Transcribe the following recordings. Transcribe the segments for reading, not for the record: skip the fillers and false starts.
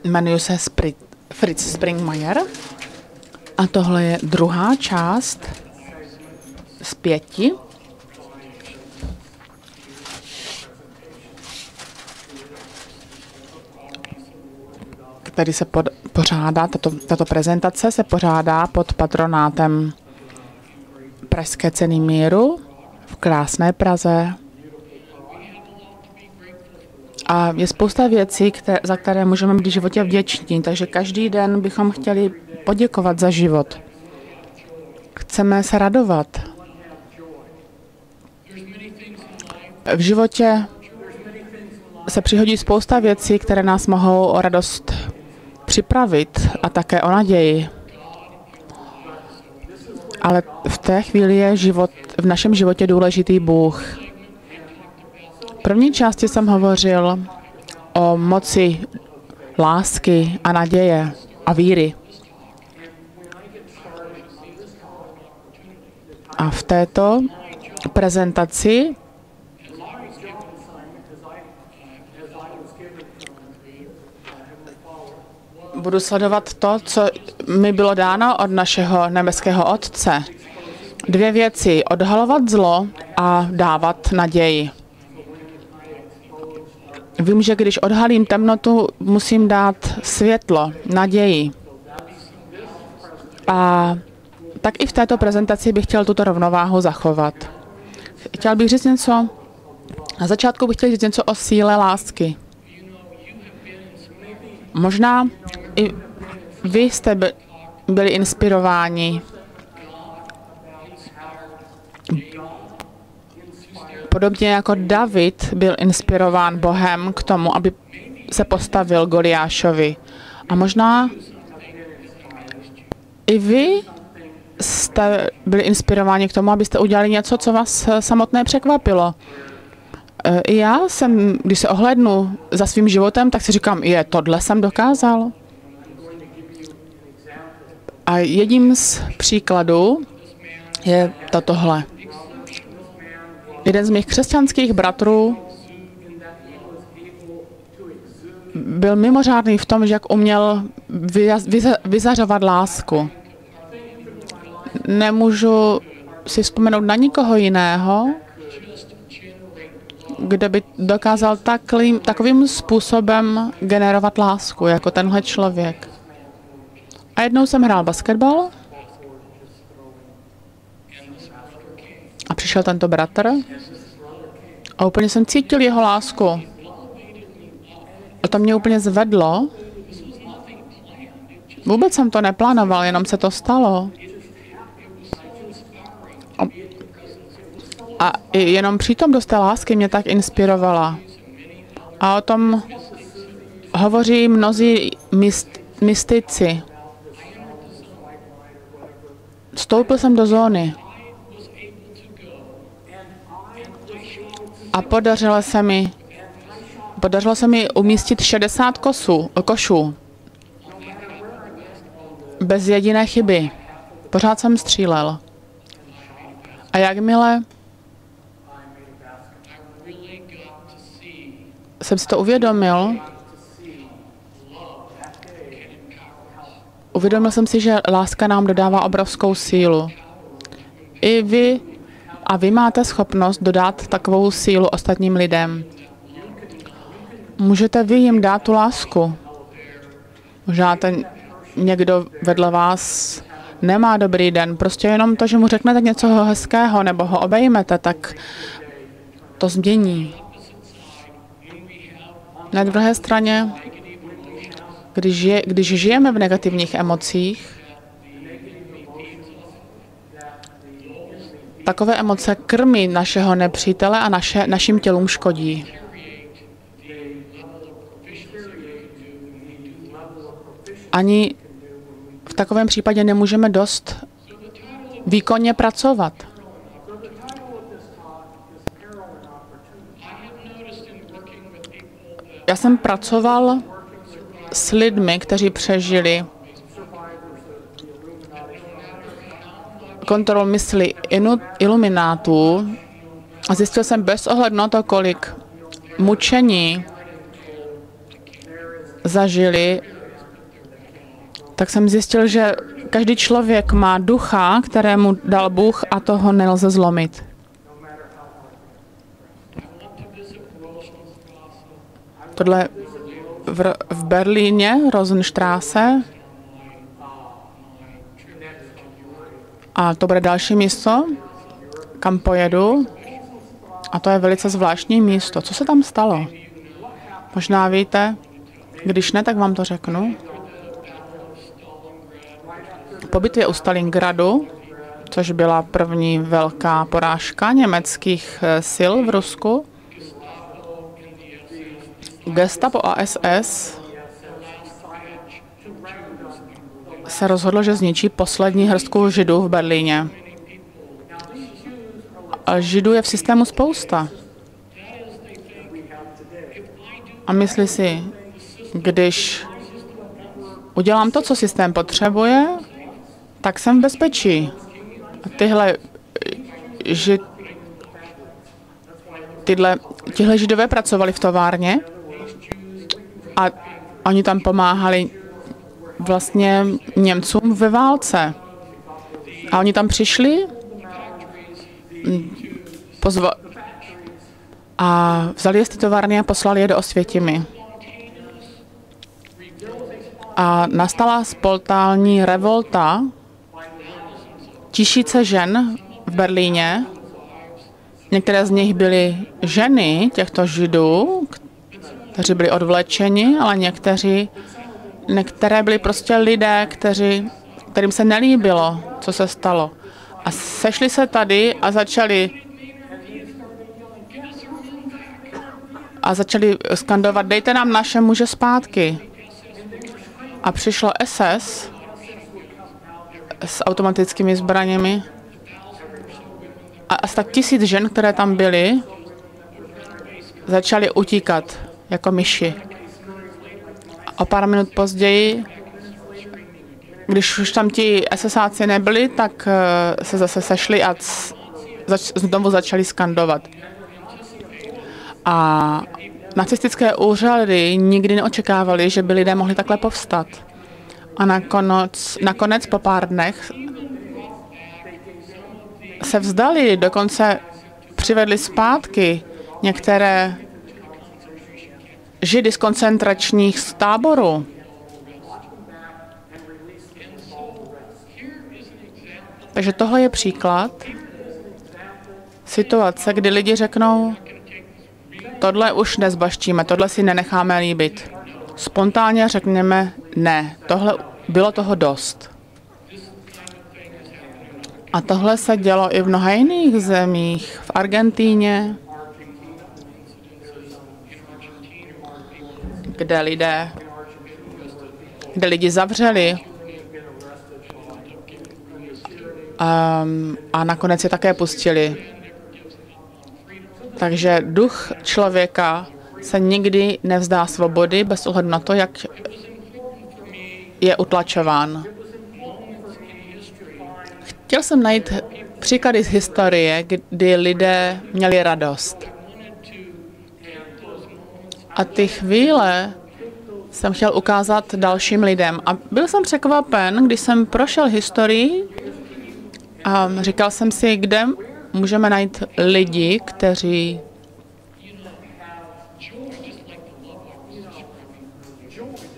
Jmenuji se Fritz Springmeier a tohle je druhá část z 5. Který se pořádá, tato prezentace se pořádá pod patronátem Pražské ceny míru v krásné Praze. A je spousta věcí, za které můžeme být v životě vděční, takže každý den bychom chtěli poděkovat za život. Chceme se radovat. V životě se přihodí spousta věcí, které nás mohou o radost připravit a také o naději. Ale v té chvíli je v našem životě důležitý Bůh. V první části jsem hovořil o moci lásky a naděje a víry. A v této prezentaci budu sledovat to, co mi bylo dáno od našeho nebeského Otce. 2 věci. Odhalovat zlo a dávat naději. Vím, že když odhalím temnotu, musím dát světlo, naději. A tak i v této prezentaci bych chtěl tuto rovnováhu zachovat. Chtěl bych říct něco, na začátku bych chtěl říct něco o síle lásky. Možná i vy jste byli inspirováni. Podobně jako David byl inspirován Bohem k tomu, aby se postavil Goliášovi. A možná i vy jste byli inspirováni k tomu, abyste udělali něco, co vás samotné překvapilo. I já jsem, když se ohlédnu za svým životem, tak si říkám, tohle jsem dokázal. A jedním z příkladů je tohle. Jeden z mých křesťanských bratrů byl mimořádný v tom, že jak uměl vyzařovat lásku. Nemůžu si vzpomenout na nikoho jiného, kde by dokázal takovým způsobem generovat lásku, jako tenhle člověk. A jednou jsem hrál basketbal a přišel tento bratr a úplně jsem cítil jeho lásku. A to mě úplně zvedlo. Vůbec jsem to neplánoval, jenom se to stalo. A jenom přítomnost té lásky mě tak inspirovala. A o tom hovoří mnozí mystici. Vstoupil jsem do zóny. A podařilo se mi umístit 60 košů. Bez jediné chyby. Pořád jsem střílel. A jakmile jsem si to uvědomil jsem si, že láska nám dodává obrovskou sílu. I vy máte schopnost dodat takovou sílu ostatním lidem. Můžete vy jim dát tu lásku. Možná někdo vedle vás nemá dobrý den. Prostě jenom to, že mu řeknete něco hezkého nebo ho obejmete, tak to změní. Na druhé straně, když žijeme v negativních emocích, takové emoce krmí našeho nepřítele a našim tělům škodí. Ani v takovém případě nemůžeme dost výkonně pracovat. Já jsem pracoval s lidmi, kteří přežili kontrolu mysli iluminátů a zjistil jsem bez ohledu na to, kolik mučení zažili, tak jsem zjistil, že každý člověk má ducha, kterému dal Bůh a toho nelze zlomit. Tohle v Berlíně, Rosenstraße, a to bude další místo, kam pojedu. A to je velice zvláštní místo. Co se tam stalo? Možná víte, když ne, tak vám to řeknu. Po bitvě u Stalingradu, což byla první velká porážka německých sil v Rusku, Gestapo a SS se rozhodlo, že zničí poslední hrstku Židů v Berlíně. A Židů je v systému spousta. A myslí si, když udělám to, co systém potřebuje, tak jsem v bezpečí. A tihle Židové pracovali v továrně a oni tam pomáhali vlastně Němcům ve válce. A oni tam přišli a vzali je z té továrny a poslali je do Osvětimi. A nastala spontánní revolta tisíce žen v Berlíně. Některé z nich byly ženy těchto Židů, kteří byli odvlečeni, ale některé byly prostě lidé, kterým se nelíbilo, co se stalo. A sešli se tady a začali skandovat, dejte nám naše muže zpátky. A přišlo SS s automatickými zbraněmi a asi tak 1000 žen, které tam byly, začaly utíkat jako myši. O pár minut později, když už tam ti SSáci nebyli, tak se zase sešli a znovu začali skandovat. A nacistické úřady nikdy neočekávali, že by lidé mohli takhle povstat. A nakonec po pár dnech se vzdali, dokonce přivedli zpátky některé Židy z koncentračních táborů. Takže tohle je příklad situace, kdy lidi řeknou, tohle už nezbaštíme, tohle si nenecháme líbit. Spontánně řekneme ne, bylo toho dost. A tohle se dělo i v mnoha jiných zemích, v Argentíně, kde lidi zavřeli a nakonec je také pustili. Takže duch člověka se nikdy nevzdá svobody bez ohledu na to, jak je utlačován. Chtěl jsem najít příklady z historie, kdy lidé měli radost. A ty chvíle jsem chtěl ukázat dalším lidem. A byl jsem překvapen, když jsem prošel historii a říkal jsem si, kde můžeme najít lidi, kteří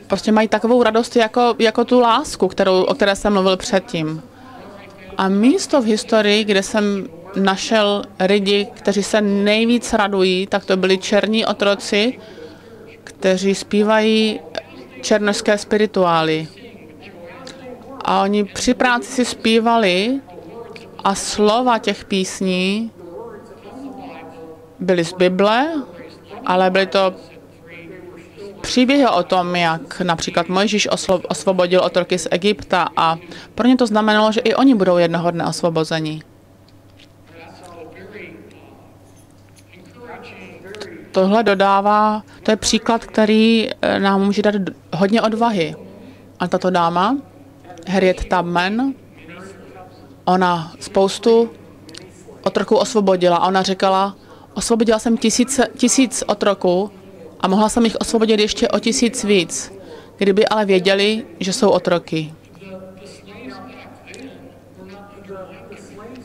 prostě mají takovou radost jako tu lásku, o které jsem mluvil předtím. A místo v historii, kde jsem našel lidi, kteří se nejvíc radují, tak to byli černí otroci, kteří zpívají černošské spirituály. A oni při práci si zpívali a slova těch písní byly z Bible, ale byly to příběhy o tom, jak například Mojžíš osvobodil otroky z Egypta a pro ně to znamenalo, že i oni budou jednoho dne osvobozeni. Tohle to je příklad, který nám může dát hodně odvahy. A tato dáma, Harriet Tubman, ona spoustu otroků osvobodila. A ona říkala, osvobodila jsem tisíc otroků A mohla jsem jich osvobodit ještě o 1000 víc, kdyby ale věděli, že jsou otroky.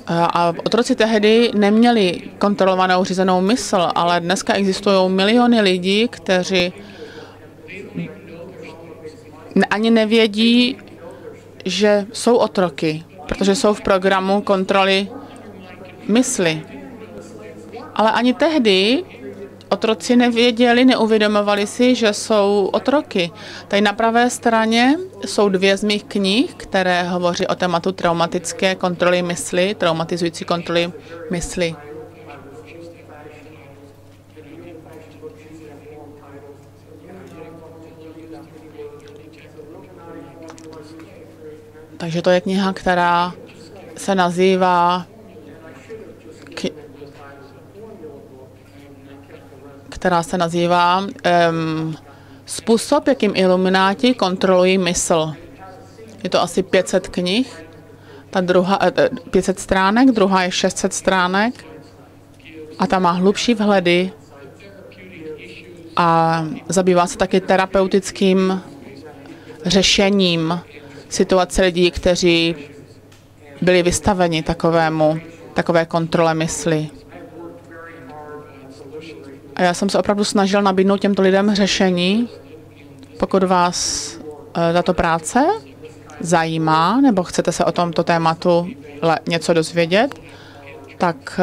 A otroci tehdy neměli kontrolovanou řízenou mysl, ale dneska existují miliony lidí, kteří ani nevědí, že jsou otroky, protože jsou v programu kontroly mysli. Ale ani tehdy otroci nevěděli, neuvědomovali si, že jsou otroky. Tady na pravé straně jsou 2 z mých knih, které hovoří o tématu traumatické kontroly mysli, traumatizující kontroly mysli. Takže to je kniha, která se nazývá Způsob, jakým ilumináti kontrolují mysl. Je to asi 500 knih, ta druhá 500 stránek, druhá je 600 stránek a ta má hlubší vhledy a zabývá se taky terapeutickým řešením situace lidí, kteří byli vystaveni takové kontrole mysli. A já jsem se opravdu snažil nabídnout těmto lidem řešení. Pokud vás tato práce zajímá, nebo chcete se o tomto tématu něco dozvědět, tak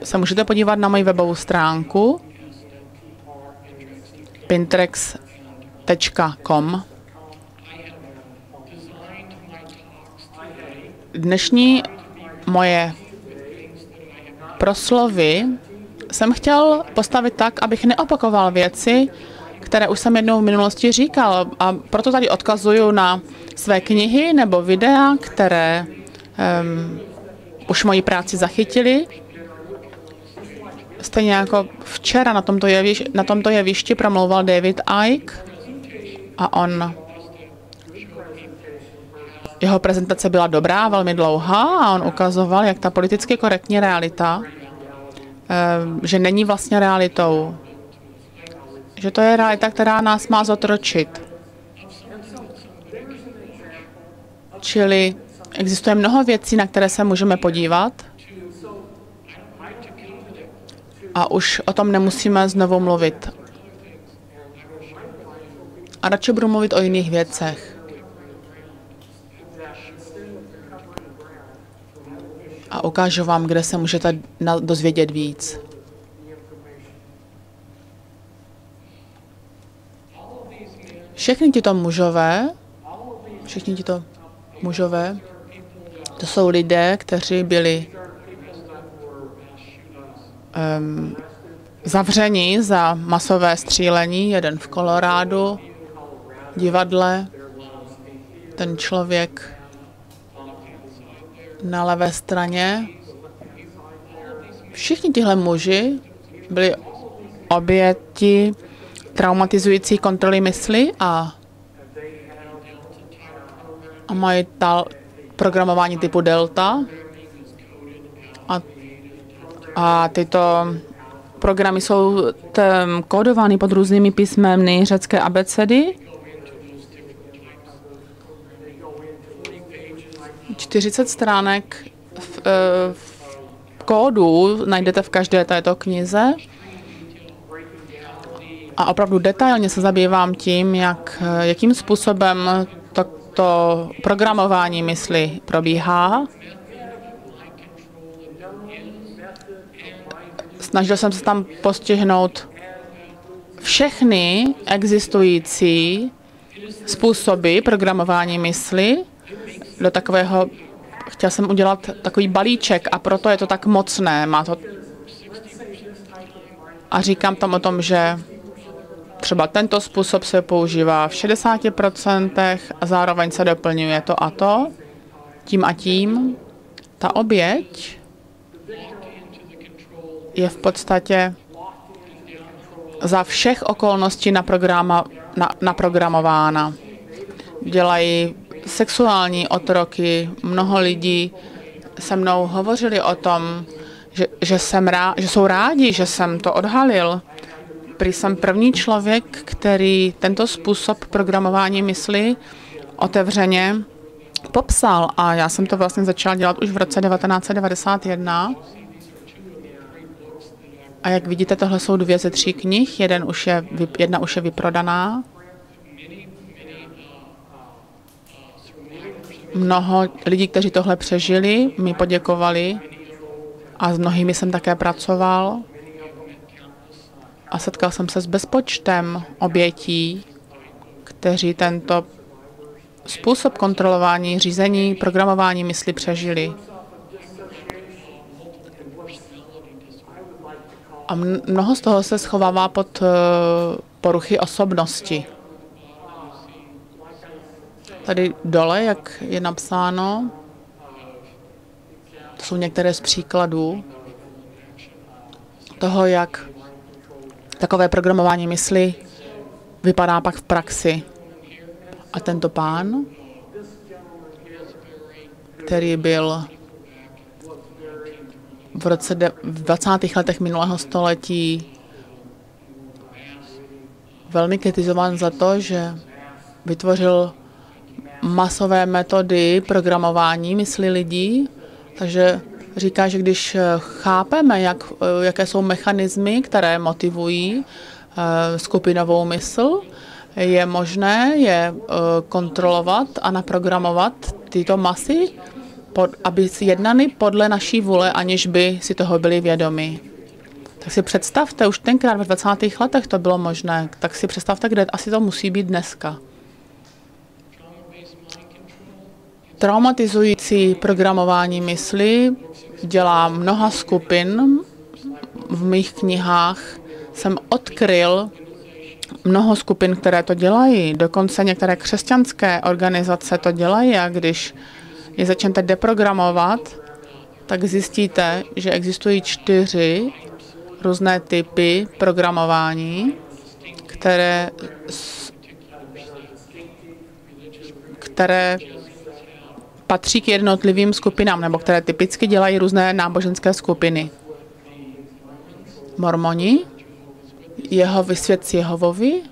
se můžete podívat na moji webovou stránku pintrex.com. Dnešní moje proslovy jsem chtěl postavit tak, abych neopakoval věci, které už jsem jednou v minulosti říkal. A proto tady odkazuju na své knihy nebo videa, které už moji práci zachytili. Stejně jako včera na tomto jevišti promlouval David Icke a jeho prezentace byla dobrá, velmi dlouhá a on ukazoval, jak ta politicky korektní realita, že není vlastně realitou. Že to je realita, která nás má zotročit. Čili existuje mnoho věcí, na které se můžeme podívat a už o tom nemusíme znovu mluvit. A radši budu mluvit o jiných věcech. A ukážu vám, kde se můžete dozvědět víc. Všichni tito mužové, to jsou lidé, kteří byli zavřeni za masové střílení, jeden v Kolorádu, divadle, ten člověk na levé straně. Všichni tihle muži byli oběti traumatizující kontroly mysli a mají programování typu Delta. A tyto programy jsou kódovány pod různými písmeny řecké abecedy. 40 stránek v kódu najdete v každé této knize. A opravdu detailně se zabývám tím, jakým způsobem to programování mysli probíhá. Snažil jsem se tam postihnout všechny existující způsoby programování mysli do takového, chtěl jsem udělat takový balíček a proto je to tak mocné. A říkám tam o tom, že třeba tento způsob se používá v 60% a zároveň se doplňuje to a to, tím a tím. Ta oběť je v podstatě za všech okolností naprogramována. Dělají sexuální otroky. Mnoho lidí se mnou hovořili o tom, že jsou rádi, že jsem to odhalil. prý jsem první člověk, který tento způsob programování mysli otevřeně popsal. A já jsem to vlastně začala dělat už v roce 1991. A jak vidíte, tohle jsou 2 ze 3 knih, jedna už je vyprodaná. Mnoho lidí, kteří tohle přežili, mi poděkovali a s mnohými jsem také pracoval. A setkal jsem se s bezpočtem obětí, kteří tento způsob kontrolování, řízení, programování mysli přežili. A mnoho z toho se schovává pod poruchy osobnosti. Tady dole, jak je napsáno, to jsou některé z příkladů toho, jak takové programování mysli vypadá pak v praxi. A tento pán, který byl v 20. letech minulého století velmi kritizován za to, že vytvořil masové metody programování mysli lidí, takže říká, že když chápeme, jaké jsou mechanismy, které motivují skupinovou mysl, je možné je kontrolovat a naprogramovat tyto masy, aby si jednali podle naší vůle, aniž by si toho byli vědomi. Tak si představte, už tenkrát ve 20. letech to bylo možné, tak si představte, kde asi to musí být dneska. Traumatizující programování mysli dělá mnoha skupin. V mých knihách jsem odkryl mnoho skupin, které to dělají. Dokonce některé křesťanské organizace to dělají a když je začnete deprogramovat, tak zjistíte, že existují 4 různé typy programování, které patří k jednotlivým skupinám, nebo které typicky dělají různé náboženské skupiny. Mormoni, svědci Jehovovi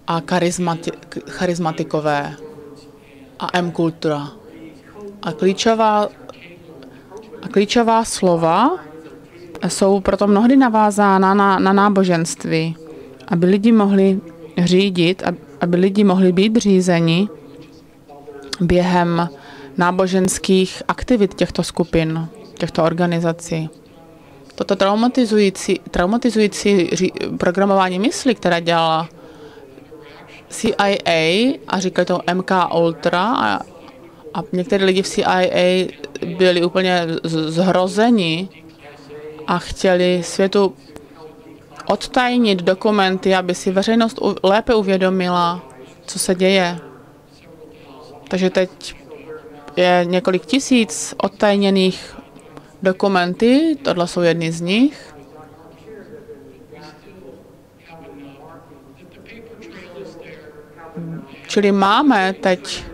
a charismatikové a M-kultura. A klíčová slova jsou proto mnohdy navázána na náboženství, aby lidi mohli řídit, aby lidi mohli být řízeni během náboženských aktivit těchto skupin, těchto organizací. Toto traumatizující programování mysli, které dělala CIA a říkali to MK Ultra a některé lidi v CIA byli úplně zhrozeni a chtěli světu odtajnit dokumenty, aby si veřejnost lépe uvědomila, co se děje. Takže teď je několik tisíc odtajněných dokumenty, tohle jsou jedny z nich. Čili máme teď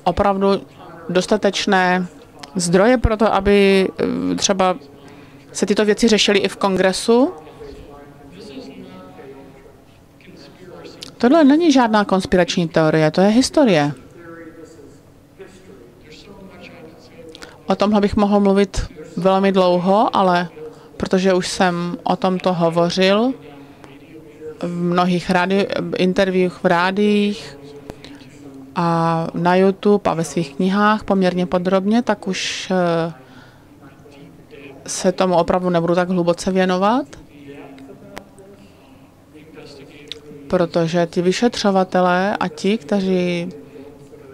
opravdu dostatečné zdroje pro to, aby třeba se tyto věci řešily i v kongresu. Tohle není žádná konspirační teorie, to je historie. O tomhle bych mohl mluvit velmi dlouho, ale protože už jsem o tomto hovořil v mnohých interviewech v rádiích a na YouTube a ve svých knihách poměrně podrobně, tak už se tomu opravdu nebudu tak hluboce věnovat, protože ti vyšetřovatelé a ti, kteří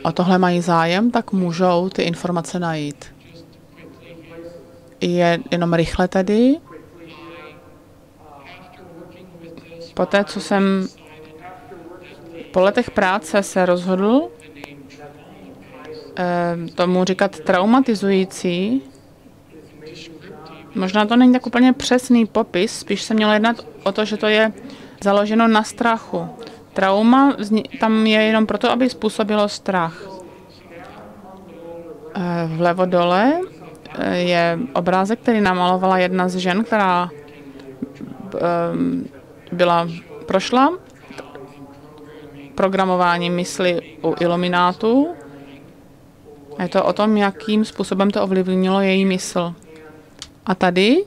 o tohle mají zájem, tak můžou ty informace najít. Je jenom rychle tedy. Poté, co jsem po letech práce se rozhodl tomu říkat traumatizující, možná to není tak úplně přesný popis, spíš se mělo jednat o to, že to je založeno na strachu. Trauma tam je jenom proto, aby způsobilo strach. Vlevo dole je obrázek, který namalovala jedna z žen, která prošla programování mysli u iluminátů. Je to o tom, jakým způsobem to ovlivnilo její mysl. A tady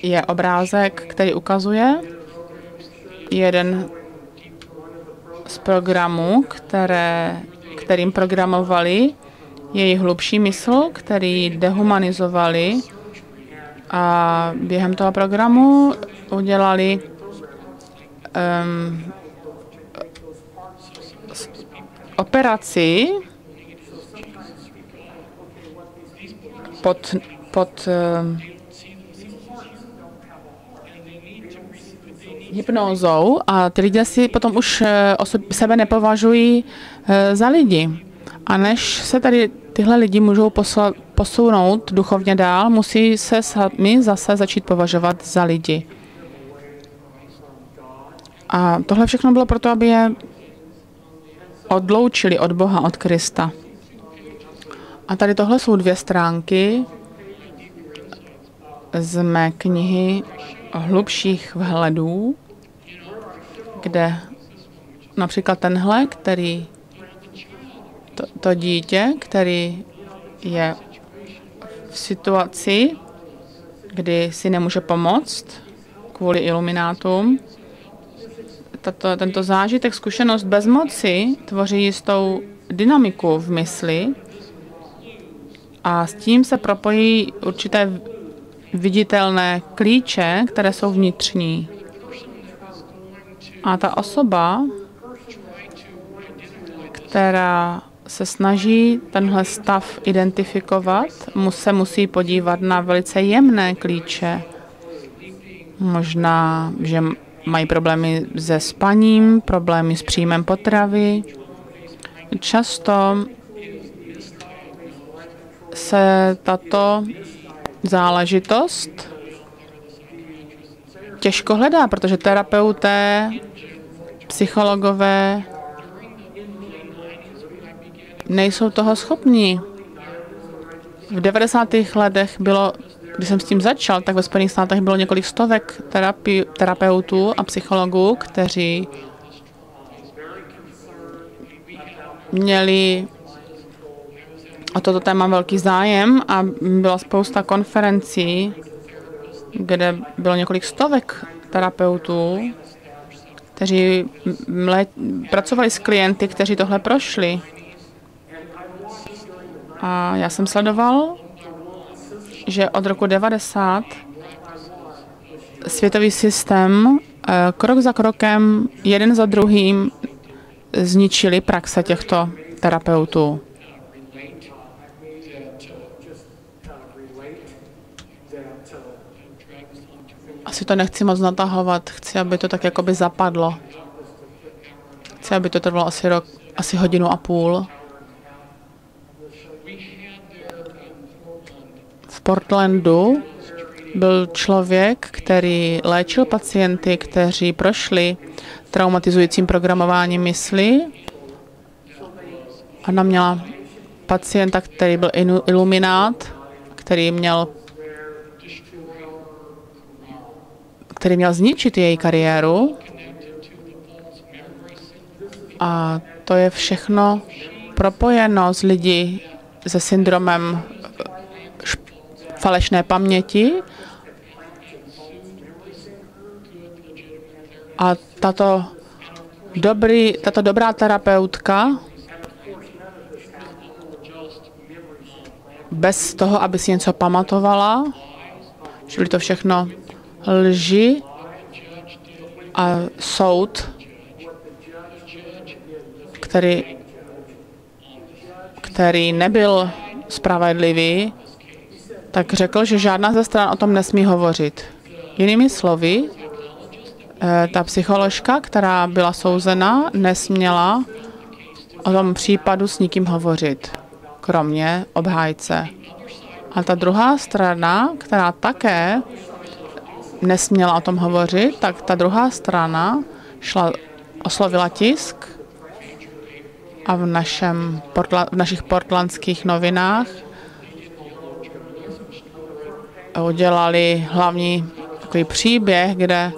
je obrázek, který ukazuje jeden z programů, kterým programovali její hlubší mysl, který dehumanizovali a během toho programu udělali operaci pod hypnózou a ty lidé si potom už sebe nepovažují za lidi. A než se tady tyhle lidi můžou posunout duchovně dál, musí se sami zase začít považovat za lidi. A tohle všechno bylo proto, aby je odloučili od Boha, od Krista. A tady tohle jsou 2 stránky z mé knihy Hlubších vhledů, kde například tenhle, to dítě, který je v situaci, kdy si nemůže pomoct kvůli iluminátům. Tento zážitek, zkušenost bezmoci tvoří jistou dynamiku v mysli a s tím se propojí určité viditelné klíče, které jsou vnitřní. A ta osoba, která se snaží tenhle stav identifikovat, se musí podívat na velice jemné klíče. Možná, že mají problémy se spaním, problémy s příjmem potravy. Často se tato záležitost těžko hledá, protože terapeuté, psychologové nejsou toho schopní. V 90. letech bylo, když jsem s tím začal, tak ve Spojených státech bylo několik stovek terapeutů a psychologů, kteří měli o toto téma velký zájem a byla spousta konferencí, kde bylo několik stovek terapeutů, kteří pracovali s klienty, kteří tohle prošli. A já jsem sledoval, že od roku 90 světový systém krok za krokem, jeden za druhým zničili praxe těchto terapeutů. Asi to nechci moc natahovat, chci, aby to tak jakoby zapadlo. Chci, aby to trvalo asi hodinu a půl. V Portlandu byl člověk, který léčil pacienty, kteří prošli traumatizujícím programováním mysli. Ona měla pacienta, který byl iluminát, který měl zničit její kariéru. A to je všechno propojeno s lidi se syndromem falešné paměti. A tato dobrá terapeutka bez toho, aby si něco pamatovala, že byly to všechno lži a soud, který nebyl spravedlivý, tak řekl, že žádná ze stran o tom nesmí hovořit. Jinými slovy, ta psycholožka, která byla souzena, nesměla o tom případu s nikým hovořit, kromě obhájce. A ta druhá strana, která také nesměla o tom hovořit, tak ta druhá strana oslovila tisk a v našich portlandských novinách udělali hlavní takový příběh, kde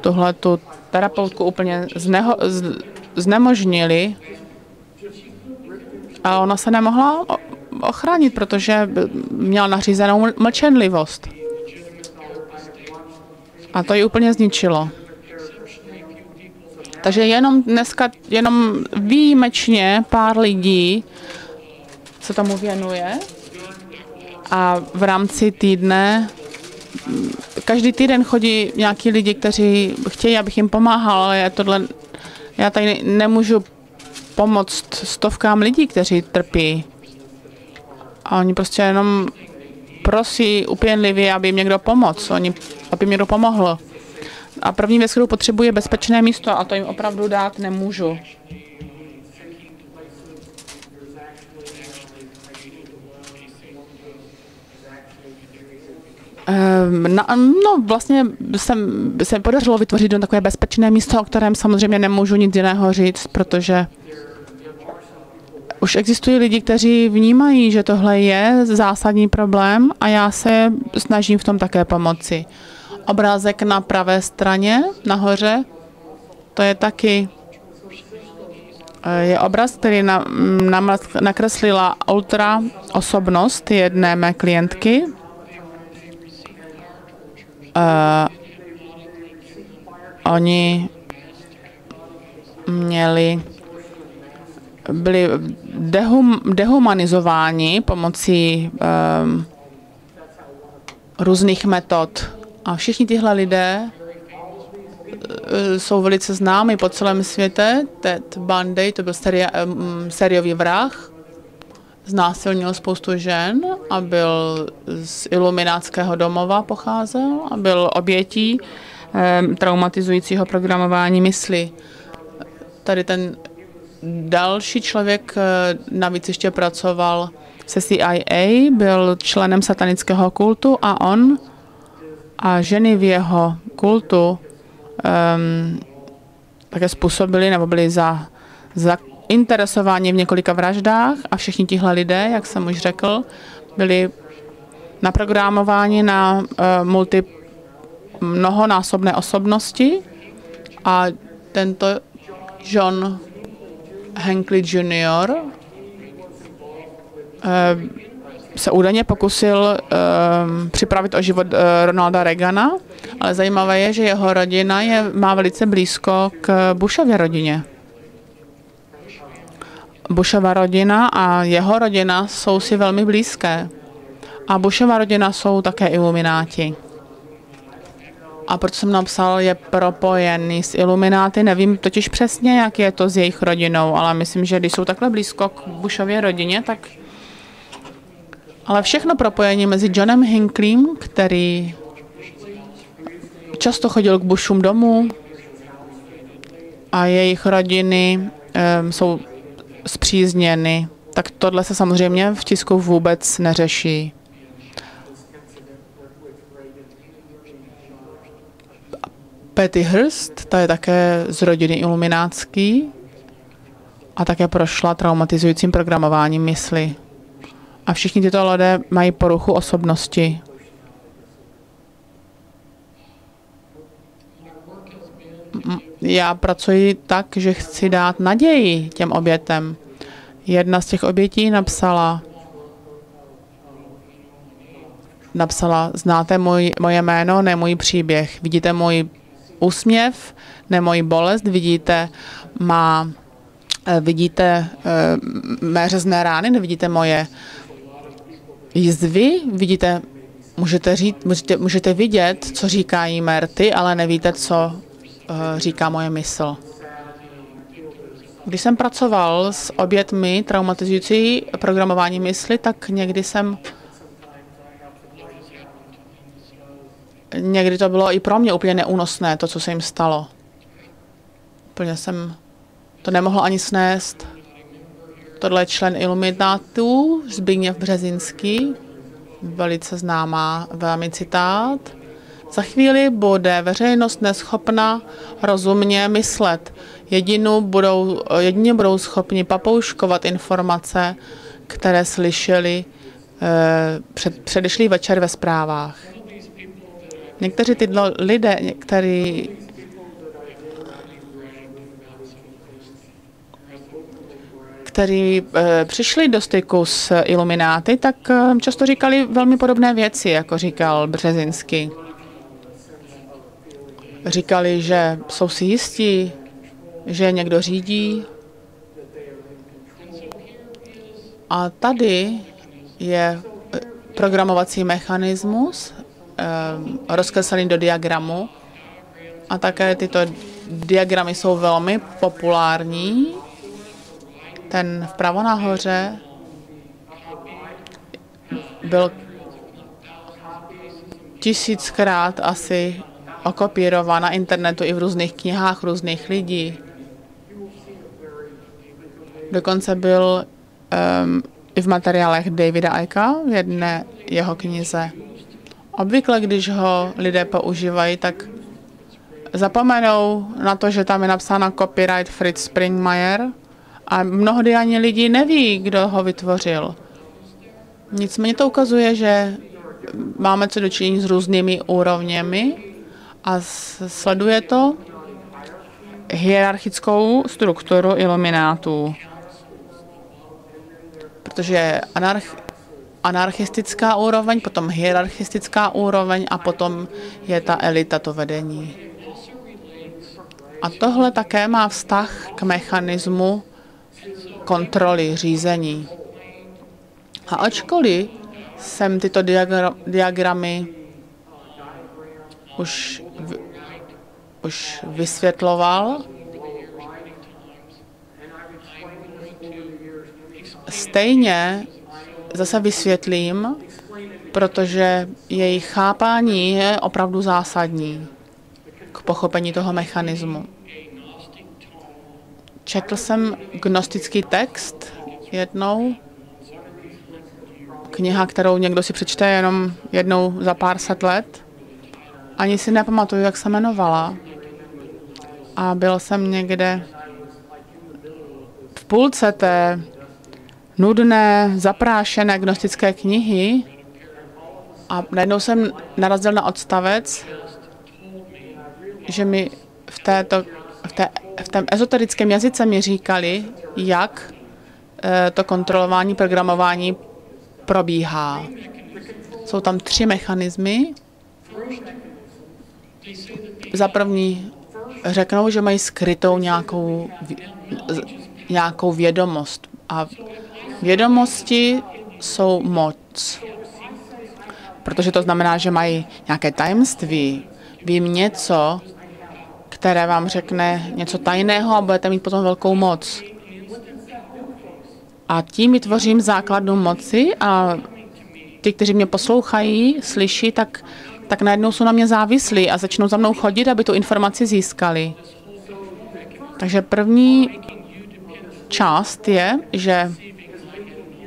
tuhletu terapeutku úplně znemožnili a ona se nemohla ochránit, protože měla nařízenou mlčenlivost. A to ji úplně zničilo. Takže jenom výjimečně pár lidí se tomu věnuje a v rámci týdne, každý týden chodí nějaký lidi, kteří chtějí, abych jim pomáhal, ale já tady nemůžu pomoct stovkám lidí, kteří trpí. A oni prostě jenom prosí upěnlivě, aby jim někdo pomohl, aby jim někdo pomohl. A první věc, kterou potřebuje, je bezpečné místo a to jim opravdu dát nemůžu. Vlastně se podařilo vytvořit takové bezpečné místo, o kterém samozřejmě nemůžu nic jiného říct, protože už existují lidi, kteří vnímají, že tohle je zásadní problém a já se snažím v tom také pomoci. Obrázek na pravé straně, nahoře, to je taky je obraz, který nakreslila ultra osobnost jedné mé klientky. Oni byli dehumanizováni pomocí různých metod. A všichni tyhle lidé jsou velice známí po celém světě. Ted Bundy, to byl sériový vrah, znásilnil spoustu žen a byl z iluminátského domova pocházel a byl obětí traumatizujícího programování mysli. Tady ten další člověk navíc ještě pracoval se CIA, byl členem satanického kultu a on a ženy v jeho kultu také způsobili nebo byli zainteresováni v několika vraždách a všichni tihle lidé, jak jsem už řekl, byli naprogramováni na mnohonásobné osobnosti a tento John Hinckley Jr. Se údajně pokusil připravit o život Ronalda Reagana, ale zajímavé je, že jeho rodina má velice blízko k Bushově rodině. Bushova rodina a jeho rodina jsou si velmi blízké. A Bushova rodina jsou také ilumináti. A proč jsem napsal, je propojený s ilumináty, nevím totiž přesně, jak je to s jejich rodinou, ale myslím, že když jsou takhle blízko k Bushově rodině, tak ale všechno propojení mezi Johnem Hincklem, který často chodil k Bushům domů a jejich rodiny jsou spřízněny, tak tohle se samozřejmě v tisku vůbec neřeší. Patty Hearst, ta je také z rodiny iluminátský a také prošla traumatizujícím programováním mysli. A všichni tyto lidé mají poruchu osobnosti. Já pracuji tak, že chci dát naději těm obětem. Jedna z těch obětí napsala, znáte moje jméno, ne můj příběh. Vidíte můj úsměv, ne moji bolest, vidíte mé řezné rány, nevidíte moje jizvy, vidíte, můžete vidět, co říkají mé rty, ale nevíte, co říká moje mysl. Když jsem pracoval s obětmi traumatizující programování mysli, tak někdy to bylo i pro mě úplně neúnosné, to, co se jim stalo. Úplně jsem to nemohl ani snést. Tohle je člen iluminátů, Zbigněv Březinský, velice známá, velmi citát. Za chvíli bude veřejnost neschopna rozumně myslet. Jedině budou schopni papouškovat informace, které slyšeli předešlý večer ve zprávách. Někteří tyto lidé, kteří přišli do styku s ilumináty, tak často říkali velmi podobné věci, jako říkal Březinský. Říkali, že jsou si jistí, že někdo řídí. A tady je programovací mechanismus rozkreslený do diagramu. A také tyto diagramy jsou velmi populární. Ten vpravo nahoře byl 1000krát asi okopírován na internetu i v různých knihách různých lidí. Dokonce byl i v materiálech Davida Icka v jedné jeho knize. Obvykle, když ho lidé používají, tak zapomenou na to, že tam je napsána copyright Fritz Springmeier a mnohdy ani lidi neví, kdo ho vytvořil. Nicméně to ukazuje, že máme co dočinění s různými úrovněmi a sleduje to hierarchickou strukturu iluminátů. Protože je anarchistická úroveň, potom hierarchistická úroveň a potom je ta elita, to vedení. A tohle také má vztah k mechanismu kontroly, řízení. A ačkoliv jsem tyto diagramy už vysvětloval, stejně zase vysvětlím, protože jejich chápání je opravdu zásadní k pochopení toho mechanismu. Četl jsem gnostický text jednou, kniha, kterou někdo si přečte jenom jednou za pár set let. Ani si nepamatuju, jak se jmenovala. A byl jsem někde v půlce té nudné, zaprášené gnostické knihy a najednou jsem narazil na odstavec, že mi v tom ezoterickém jazyce mi říkali, jak to kontrolování, programování probíhá. Jsou tam 3 mechanismy. Za první řeknou, že mají skrytou nějakou vědomost. A vědomosti jsou moc. Protože to znamená, že mají nějaké tajemství. Vím něco, které vám řekne něco tajného a budete mít potom velkou moc. A tím vytvořím základnu moci a ty, kteří mě poslouchají, slyší, tak najednou jsou na mě závislí a začnou za mnou chodit, aby tu informaci získali. Takže první část je, že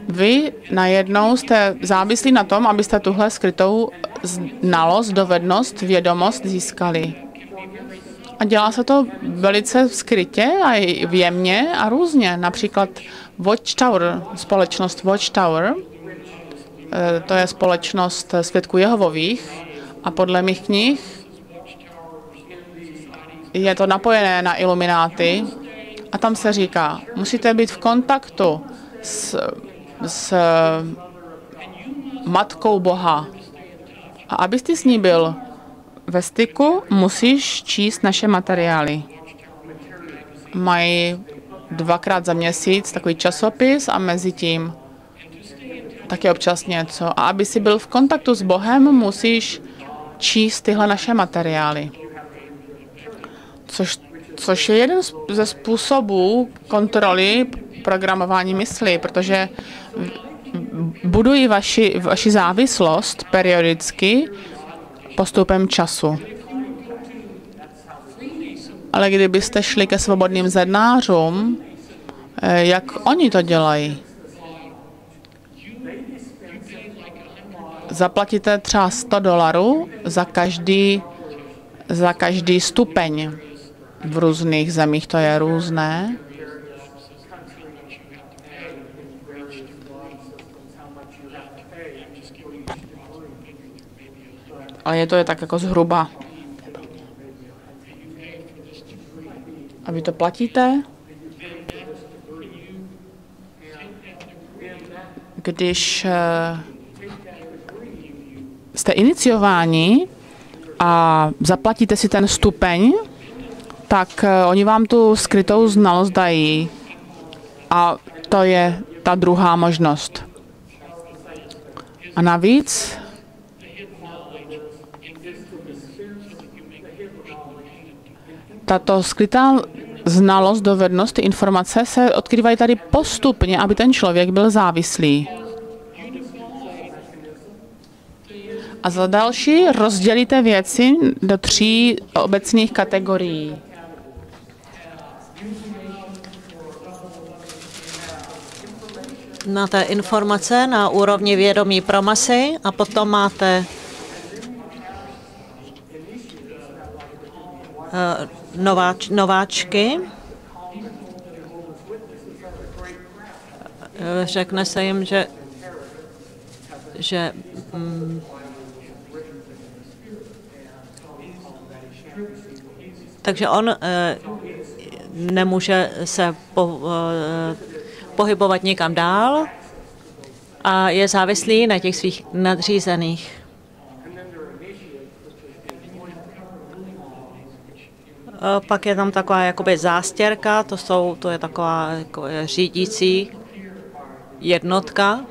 vy najednou jste závislí na tom, abyste tuhle skrytou znalost, dovednost, vědomost získali. A dělá se to velice skrytě a i jemně a různě. Například Watchtower, společnost Watchtower, to je společnost svědků Jehovových a podle mých knih je to napojené na ilumináty a tam se říká, musíte být v kontaktu s matkou Boha. A abyste s ní byl ve styku, musíš číst naše materiály. Mají 2krát za měsíc takový časopis a mezi tím taky občas něco. A aby si byl v kontaktu s Bohem, musíš číst tyhle naše materiály. Což je jeden ze způsobů kontroly programování mysli, protože budují vaši závislost periodicky postupem času. Ale kdybyste šli ke svobodným zednářům, jak oni to dělají? Zaplatíte třeba $100 za každý stupeň. V různých zemích to je různé. ale je to tak jako zhruba. A vy to platíte? Když jste iniciováni a zaplatíte si ten stupeň, tak oni vám tu skrytou znalost dají. A to je ta druhá možnost. A navíc tato skrytá znalost, dovednost, ty informace se odkryvají tady postupně, aby ten člověk byl závislý. A za další rozdělíte věci do 3 obecných kategorií. Máte informace na úrovni vědomí pro masy a potom máte nováčky. Řekne se jim, že takže on nemůže se pohybovat někam dál a je závislý na těch svých nadřízených. Pak je tam taková jakoby zástěrka, to je taková jako řídící jednotka.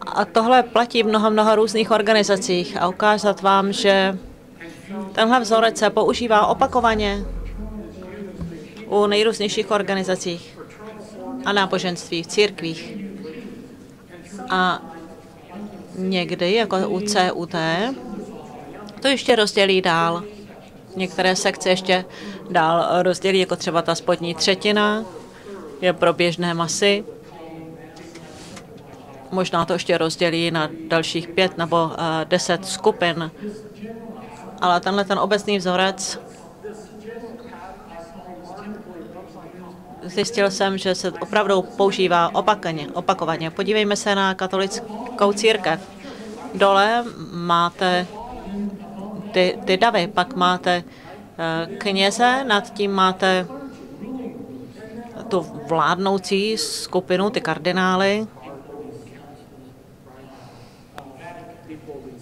A tohle platí v mnoha různých organizacích a ukázat vám, že tenhle vzorec se používá opakovaně u nejrůznějších organizacích a náboženství, v církvích. A někdy, jako u CUT, to ještě rozdělí dál. Některé sekce ještě dál rozdělí, jako třeba ta spodní třetina je pro běžné masy. Možná to ještě rozdělí na dalších 5 nebo 10 skupin. Ale tenhle ten obecný vzorec, zjistil jsem, že se opravdu používá opakovaně. Podívejme se na katolickou církev. Dole máte ty davy, pak máte kněze, nad tím máte tu vládnoucí skupinu, ty kardinály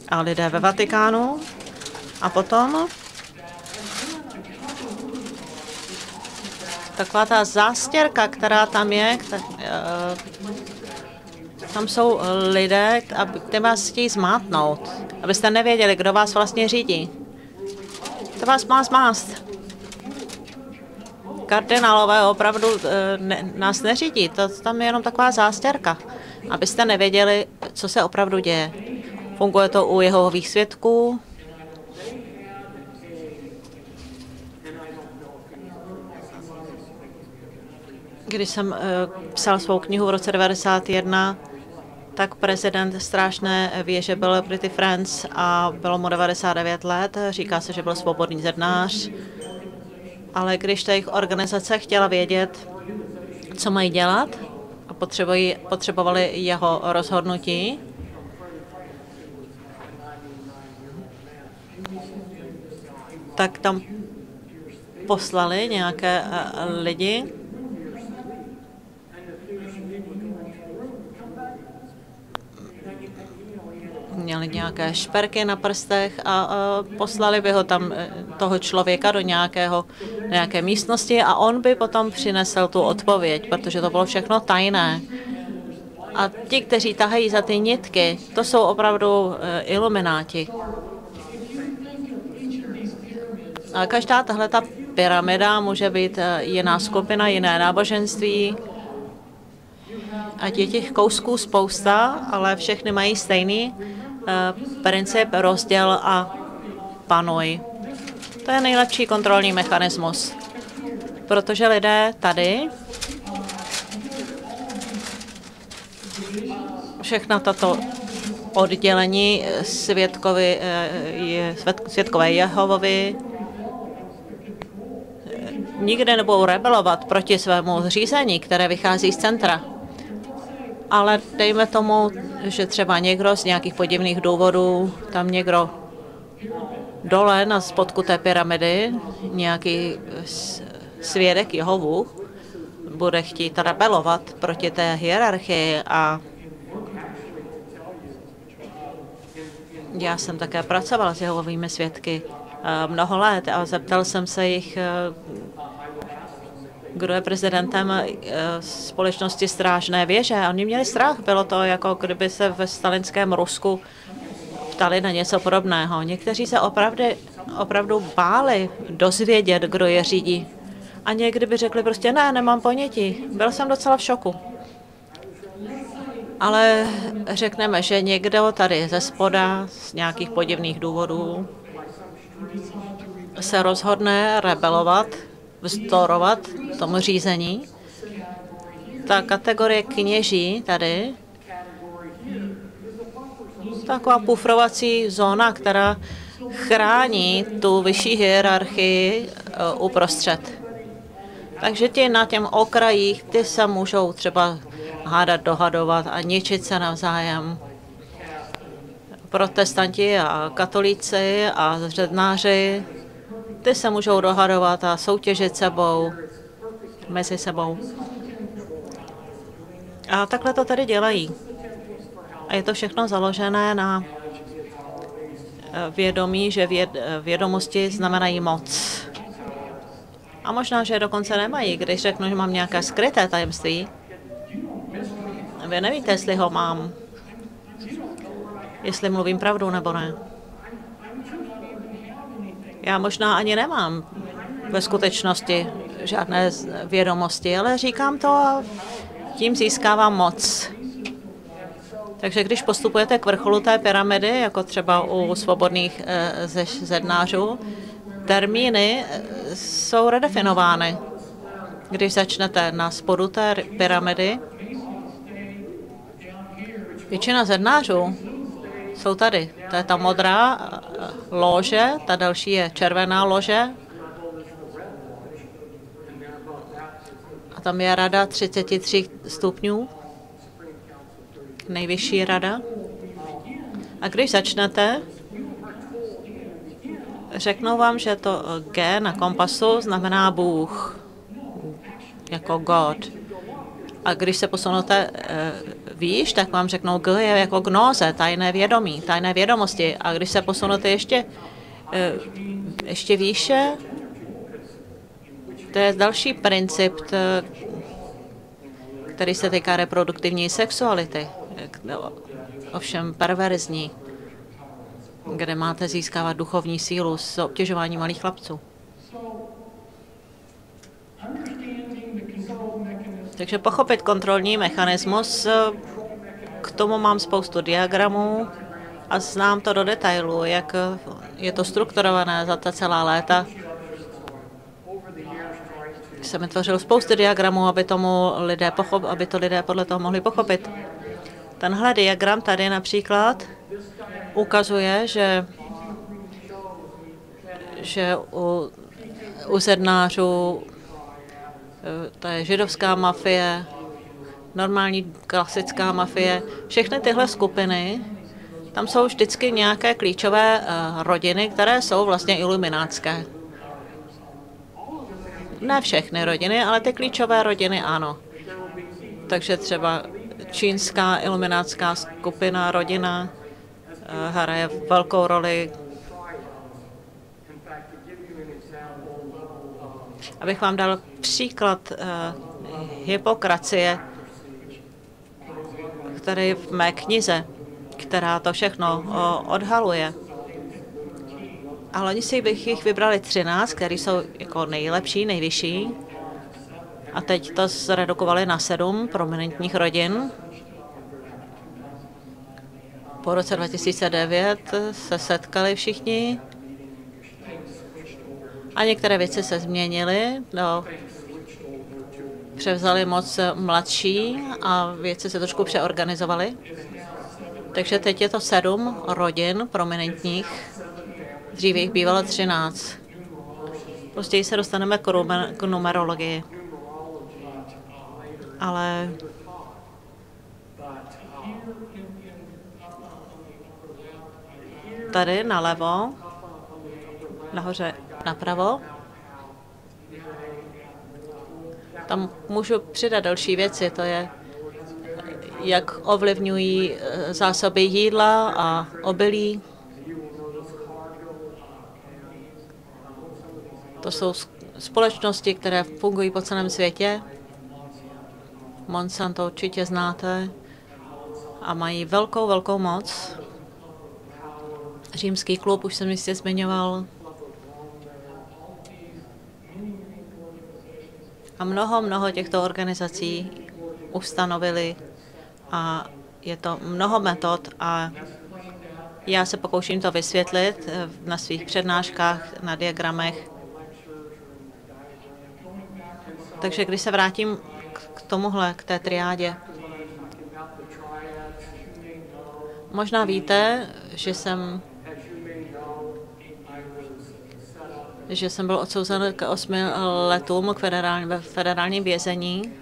a lidé ve Vatikánu. A potom taková ta zástěrka, která tam je, tam jsou lidé, kteří vás chtějí zmátnout, abyste nevěděli, kdo vás vlastně řídí. To vás má zmást. Kardinálové opravdu nás neřídí, to tam je jenom taková zástěrka, abyste nevěděli, co se opravdu děje. Funguje to u Jehovových svědků. Když jsem psal svou knihu v roce 1991, tak prezident Strážné věže byl Pretty Friends a bylo mu 99 let. Říká se, že byl svobodný zednář. Ale když ta jejich organizace chtěla vědět, co mají dělat a potřebovali jeho rozhodnutí, tak tam poslali nějaké lidi, měli nějaké šperky na prstech a poslali by ho tam, toho člověka, do nějaké místnosti a on by potom přinesl tu odpověď, protože to bylo všechno tajné. A ti, kteří tahají za ty nitky, to jsou opravdu ilumináti. A každá tahleta pyramida může být jiná skupina, jiné náboženství. A je těch kousků spousta, ale všechny mají stejný princip rozděl a panuj. To je nejlepší kontrolní mechanismus, protože lidé tady všechna tato oddělení svědkové Jehovovi nikdy nebudou rebelovat proti svému řízení, které vychází z centra. Ale dejme tomu, že třeba někdo z nějakých podivných důvodů, tam někdo dole na spodku té pyramidy, nějaký svědek Jehovu, bude chtít rebelovat proti té hierarchii a já jsem také pracovala s Jehovovými svědky mnoho let a zeptal jsem se jich, kdo je prezidentem společnosti Strážné věže. A oni měli strach, bylo to jako kdyby se ve stalinském Rusku ptali na něco podobného. Někteří se opravdu báli dozvědět, kdo je řídí. A někdy by řekli prostě ne, nemám ponětí. Byl jsem docela v šoku. Ale řekneme, že někdo tady ze spoda z nějakých podivných důvodů se rozhodne rebelovat, vzdorovat tomu řízení. Ta kategorie kněží tady, taková pufrovací zóna, která chrání tu vyšší hierarchii uprostřed. Takže ti na těm okrajích, ty se můžou třeba hádat, dohadovat a ničit se navzájem. Protestanti a katolíci a zřednáři, ty se můžou dohadovat a soutěžit sebou, mezi sebou. A takhle to tady dělají. A je to všechno založené na vědomí, že vědomosti znamenají moc. A možná, že dokonce nemají. Když řeknu, že mám nějaké skryté tajemství, vy nevíte, jestli ho mám. Jestli mluvím pravdu nebo ne. Já možná ani nemám ve skutečnosti žádné vědomosti, ale říkám to a tím získávám moc. Takže když postupujete k vrcholu té pyramidy, jako třeba u svobodných zednářů, termíny jsou redefinovány. Když začnete na spodu té pyramidy, většina zednářů jsou tady. To je ta modrá lože, ta další je červená lože. A tam je rada 33 stupňů, nejvyšší rada. A když začnete, řeknou vám, že to G na kompasu znamená Bůh, jako God. A když se posunete výš, tak vám řeknou G je jako gnóze, tajné vědomí, tajné vědomosti. A když se posunete ještě výše, to je další princip, který se týká reproduktivní sexuality, ovšem perverzní, kde máte získávat duchovní sílu z obtěžování malých chlapců. Takže pochopit kontrolní mechanismus, k tomu mám spoustu diagramů a znám to do detailu, jak je to strukturované za ta celá léta. Jsem vytvořil spoustu diagramů, aby to lidé podle toho mohli pochopit. Tenhle diagram tady například ukazuje, že u zednářů to je židovská mafie, normální klasická mafie, všechny tyhle skupiny, tam jsou vždycky nějaké klíčové rodiny, které jsou vlastně iluminátské. Ne všechny rodiny, ale ty klíčové rodiny ano. Takže třeba čínská iluminátská skupina, rodina hraje velkou roli. Abych vám dal příklad hypokracie, který je v mé knize, která to všechno odhaluje. Ale oni si bych jich vybrali 13, které jsou jako nejlepší, nejvyšší. A teď to zredukovali na 7 prominentních rodin. Po roce 2009 se setkali všichni a některé věci se změnily. Převzali moc mladší a věci se trošku přeorganizovaly. Takže teď je to 7 rodin prominentních. Dříve jich bývalo 13. Později se dostaneme k numerologii. Ale tady nalevo, nahoře napravo. Tam můžu přidat další věci, to je, jak ovlivňují zásoby jídla a obilí. To jsou společnosti, které fungují po celém světě. Monsanto určitě znáte a mají velkou moc. Římský klub, už jsem jistě zmiňoval. A mnoho těchto organizací ustanovili a je to mnoho metod a já se pokouším to vysvětlit na svých přednáškách, na diagramech. Takže když se vrátím k tomuhle, k té triádě. Možná víte, že jsem byl odsouzen k 8 letům ve federálním vězení.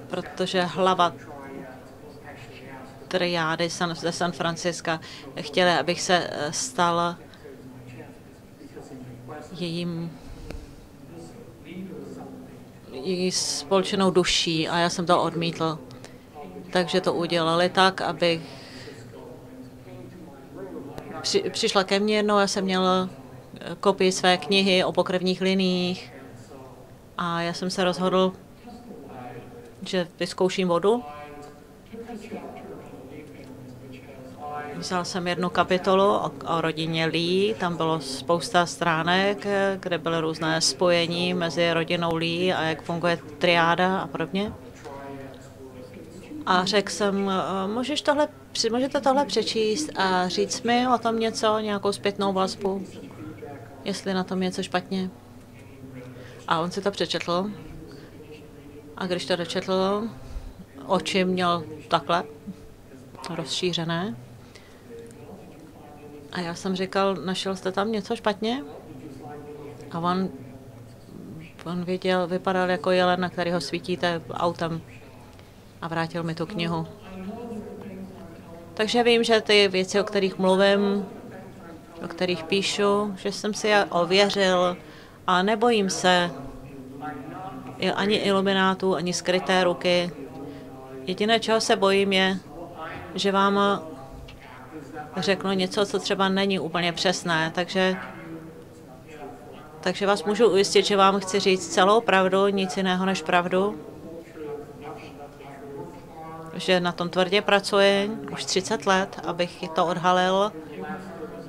Protože hlava triády ze San Franciska chtěli, abych se stal její společnou duší a já jsem to odmítl. Takže to udělali tak, aby přišla ke mně jednou, já jsem měl kopii své knihy o pokrevních liniích a já jsem se rozhodl, že vyzkouším vodu. Vzal jsem jednu kapitolu o rodině Lee, tam bylo spousta stránek, kde byly různé spojení mezi rodinou Lee a jak funguje triáda a podobně. A řekl jsem, můžete tohle přečíst a říct mi o tom něco, nějakou zpětnou vazbu, jestli na tom je něco špatně. A on si to přečetl. A když to dočetl, oči měl takhle rozšířené. A já jsem říkal, našel jste tam něco špatně? A on vypadal jako jelen, na kterého svítíte autem. A vrátil mi tu knihu. Takže vím, že ty věci, o kterých mluvím, o kterých píšu, že jsem si je ověřil a nebojím se ani iluminátů, ani skryté ruky. Jediné, čeho se bojím, je, že vám řeknu něco, co třeba není úplně přesné, takže vás můžu ujistit, že vám chci říct celou pravdu, nic jiného než pravdu, že na tom tvrdě pracuji už 30 let, abych to odhalil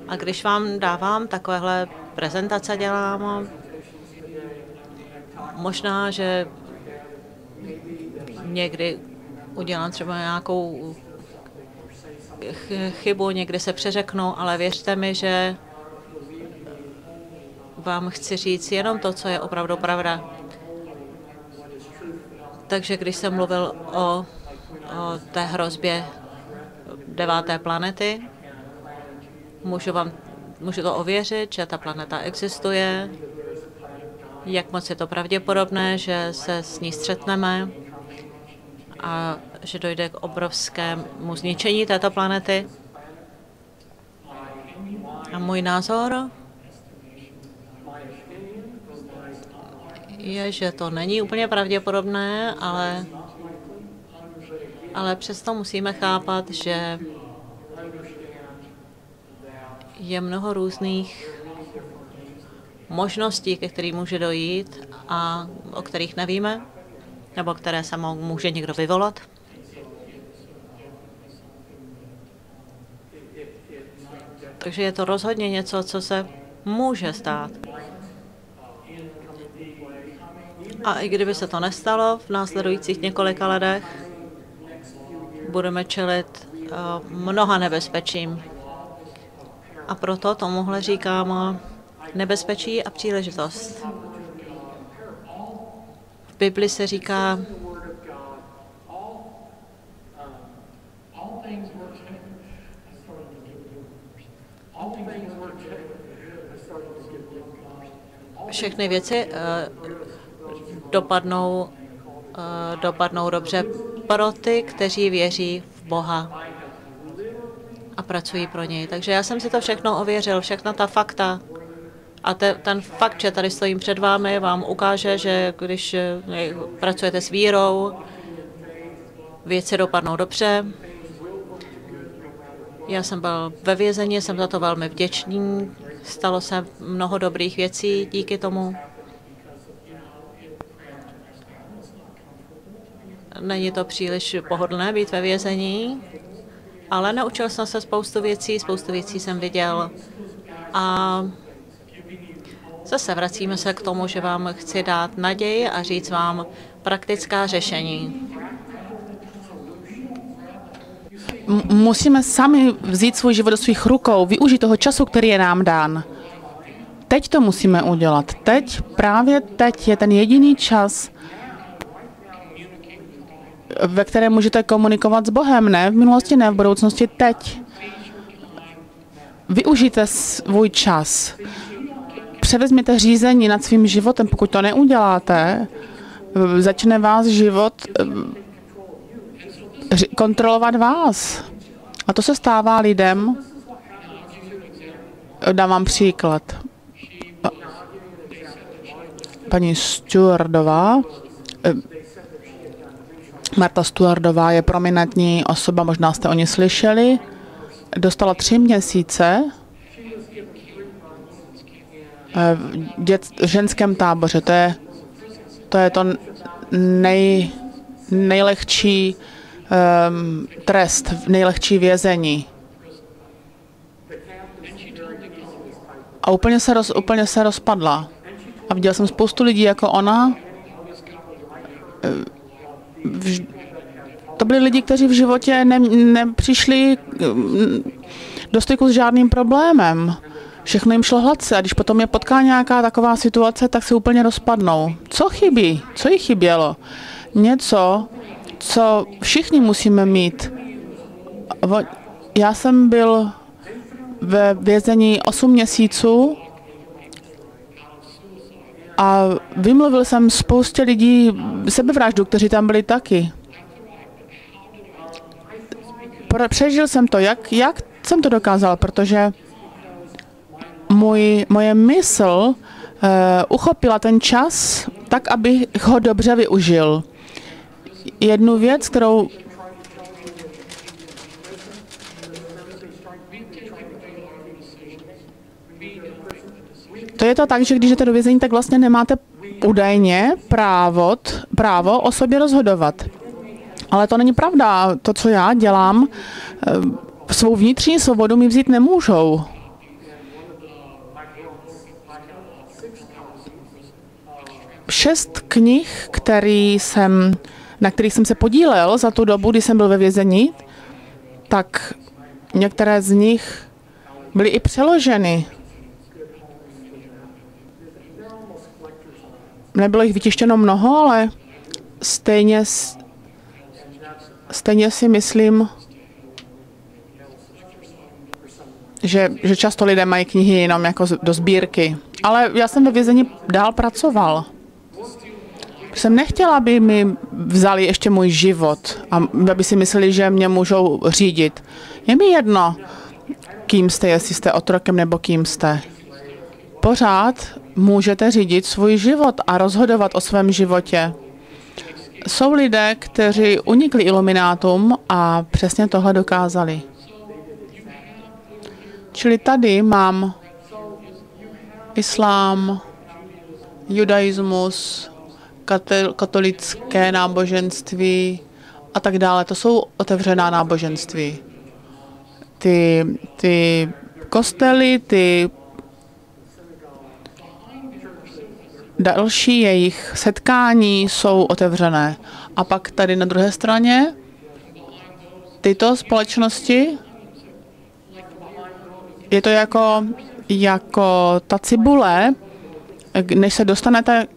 a když vám dávám takovéhle prezentace, dělám, možná, že někdy udělám třeba nějakou chybu, někdy se přeřeknu, ale věřte mi, že vám chci říct jenom to, co je opravdu pravda. Takže když jsem mluvil o té hrozbě 9. planety, můžu to ověřit, že ta planeta existuje, jak moc je to pravděpodobné, že se s ní střetneme a že dojde k obrovskému zničení této planety. A můj názor je, že to není úplně pravděpodobné, ale přesto musíme chápat, že je mnoho různých možností, ke kterým může dojít a o kterých nevíme, nebo které se může někdo vyvolat. Takže je to rozhodně něco, co se může stát. A i kdyby se to nestalo v následujících několika letech, budeme čelit mnoha nebezpečím. A proto tomuhle říkám nebezpečí a příležitost. V Bibli se říká, všechny věci dopadnou dopadnou dobře pro ty, kteří věří v Boha a pracují pro něj. Takže já jsem si to všechno ověřil, všechna ta fakta. A ten fakt, že tady stojím před vámi, vám ukáže, že když pracujete s vírou, věci dopadnou dobře. Já jsem byl ve vězení, jsem za to velmi vděčný. Stalo se mnoho dobrých věcí díky tomu. Není to příliš pohodlné být ve vězení, ale naučil jsem se spoustu věcí jsem viděl. A zase vracíme se k tomu, že vám chci dát naději a říct vám praktická řešení. Musíme sami vzít svůj život do svých rukou, využít toho času, který je nám dán. Teď to musíme udělat. Právě teď je ten jediný čas, ve kterém můžete komunikovat s Bohem. Ne v minulosti, ne v budoucnosti, teď. Využijte svůj čas. Převezměte řízení nad svým životem. Pokud to neuděláte, začne vás život kontrolovat vás. A to se stává lidem. Dám vám příklad. Paní Stewardová, Martha Stewardová je prominentní osoba, možná jste o ní slyšeli. Dostala 3 měsíce v ženském táboře. To je to nejlehčí trest, nejlehčí vězení. A úplně se rozpadla. A viděl jsem spoustu lidí jako ona. To byli lidi, kteří v životě nepřišli do styku s žádným problémem. Všechno jim šlo hladce a když potom je potká nějaká taková situace, tak se úplně rozpadnou. Co chybí? Co jí chybělo? Něco, co všichni musíme mít. Já jsem byl ve vězení 8 měsíců a vymluvil jsem spoustě lidí sebevraždu, kteří tam byli taky. Přežil jsem to. Jak jsem to dokázal? Protože moje mysl uchopila ten čas tak, abych ho dobře využil. Jednu věc, kterou to je to tak, že když jdete do vězení, tak vlastně nemáte údajně právo o sobě rozhodovat. Ale to není pravda. To, co já dělám, svou vnitřní svobodu mi vzít nemůžou. Šest knih, na kterých jsem se podílel za tu dobu, kdy jsem byl ve vězení, tak některé z nich byly i přeloženy. Nebylo jich vytištěno mnoho, ale stejně si myslím, že často lidé mají knihy jenom jako do sbírky. Ale já jsem ve vězení dál pracoval. Jsem nechtěla, aby mi vzali ještě můj život a aby si mysleli, že mě můžou řídit. Je mi jedno, kým jste, jestli jste otrokem nebo kým jste. Pořád můžete řídit svůj život a rozhodovat o svém životě. Jsou lidé, kteří unikli iluminátům a přesně tohle dokázali. Čili tady mám islám, judaismus, katolické náboženství a tak dále. To jsou otevřená náboženství. Ty kostely, ty další jejich setkání jsou otevřené. A pak tady na druhé straně tyto společnosti, je to jako ta cibule, než se dostanete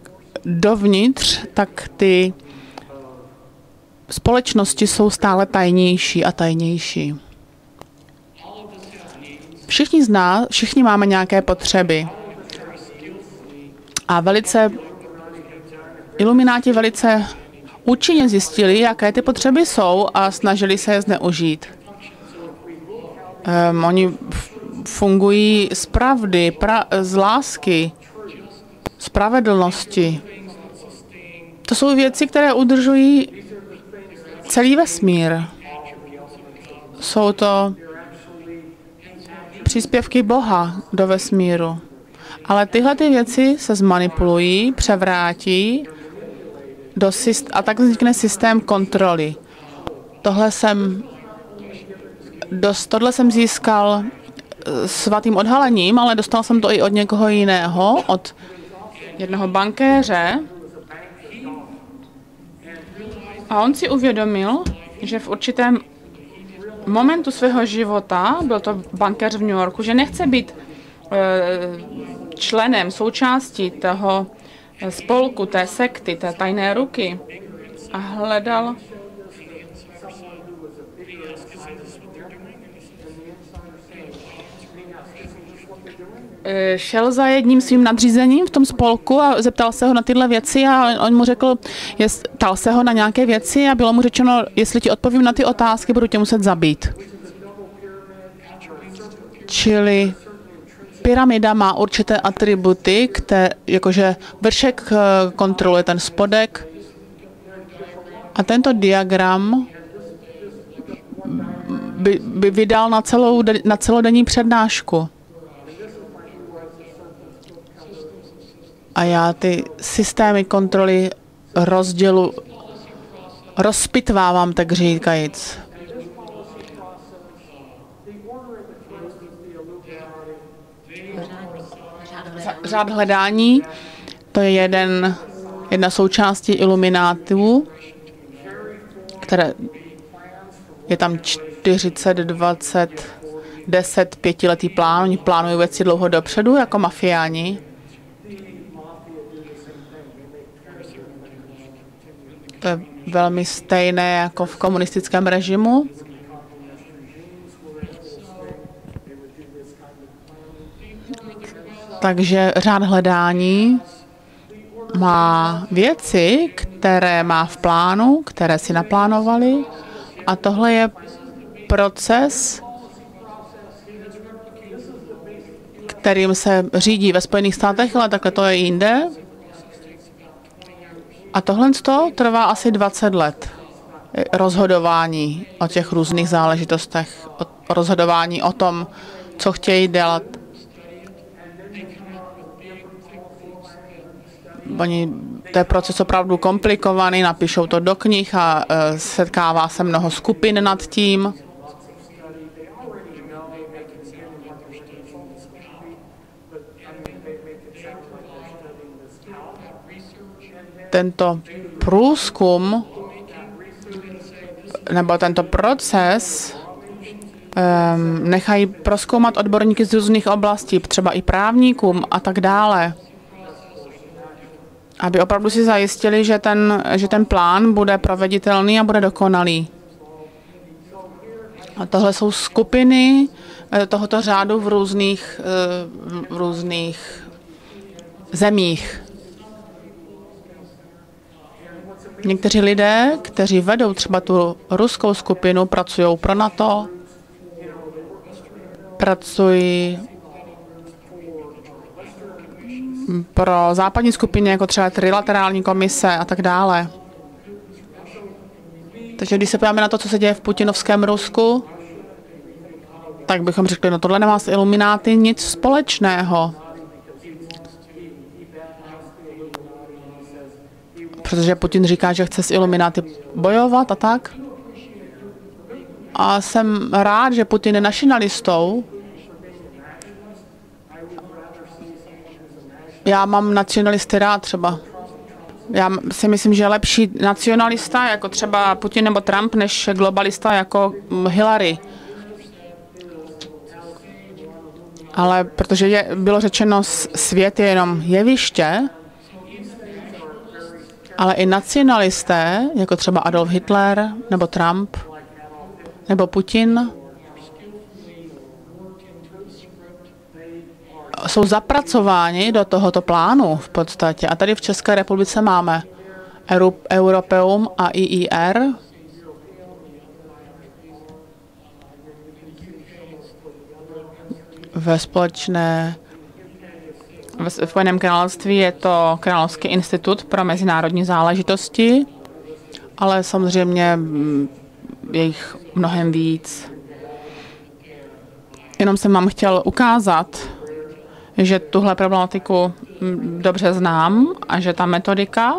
dovnitř, tak ty společnosti jsou stále tajnější a tajnější. Všichni máme nějaké potřeby. A ilumináti velice účinně zjistili, jaké ty potřeby jsou a snažili se je zneužít. Oni fungují z pravdy, z lásky, spravedlnosti. To jsou věci, které udržují celý vesmír. Jsou to příspěvky Boha do vesmíru. Ale tyhle ty věci se zmanipulují, převrátí a tak vznikne systém kontroly. Tohle jsem získal svatým odhalením, ale dostal jsem to i od někoho jiného, od jednoho bankéře. A on si uvědomil, že v určitém momentu svého života, byl to bankéř v New Yorku, že nechce být členem, součástí toho spolku, té sekty, té tajné ruky a hledal šel za jedním svým nadřízením v tom spolku a zeptal se ho na tyhle věci a on mu řekl, ptal se ho na nějaké věci a bylo mu řečeno, jestli ti odpovím na ty otázky, budu tě muset zabít. Čili pyramida má určité atributy, jakože vršek kontroluje ten spodek a tento diagram by vydal na celodenní přednášku. A já ty systémy kontroly rozpitvávám, tak říkajíc. Řád hledání, to je jedna součástí iluminátů, které je tam 40, 20, 10, 5letý plán. Oni plánují věci dlouho dopředu, jako mafiáni. To je velmi stejné jako v komunistickém režimu. Takže řád hledání má věci, které má v plánu, které si naplánovali, a tohle je proces, kterým se řídí ve Spojených státech, ale takhle to je jinde. A tohle trvá asi 20 let. Rozhodování o těch různých záležitostech, rozhodování o tom, co chtějí dělat. To je proces opravdu komplikovaný, napíšou to do knih a setkává se mnoho skupin nad tím. Tento průzkum nebo tento proces nechají prozkoumat odborníky z různých oblastí, třeba i právníkům a tak dále, aby opravdu si zajistili, že ten plán bude proveditelný a bude dokonalý. A tohle jsou skupiny tohoto řádu v různých zemích. Někteří lidé, kteří vedou třeba tu ruskou skupinu, pracují pro NATO, pracují pro západní skupiny, jako třeba trilaterální komise a tak dále. Takže když se podíváme na to, co se děje v putinovském Rusku, tak bychom řekli, no tohle nemá s ilumináty nic společného. Protože Putin říká, že chce s ilumináty bojovat a tak. A jsem rád, že Putin je nacionalistou. Já mám nacionalisty rád třeba. Já si myslím, že je lepší nacionalista, jako třeba Putin nebo Trump, než globalista jako Hillary. Ale protože bylo řečeno, svět je jenom jeviště, ale i nacionalisté, jako třeba Adolf Hitler, nebo Trump, nebo Putin, jsou zapracováni do tohoto plánu v podstatě. A tady v České republice máme Europeum a IIR. Ve Spojeném království je to Královský institut pro mezinárodní záležitosti, ale samozřejmě je jich mnohem víc. Jenom jsem vám chtěl ukázat, že tuhle problematiku dobře znám a že ta metodika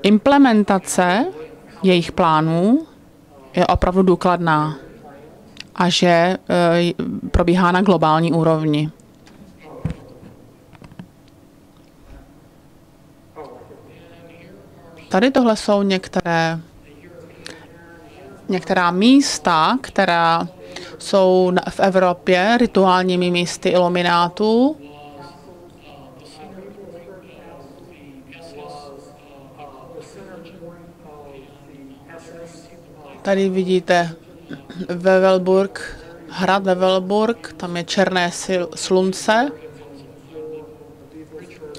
implementace jejich plánů je opravdu důkladná a že probíhá na globální úrovni. Tady tohle jsou některá místa, která jsou v Evropě rituálními místy iluminátů. Tady vidíte hrad Wevelburg, tam je černé slunce.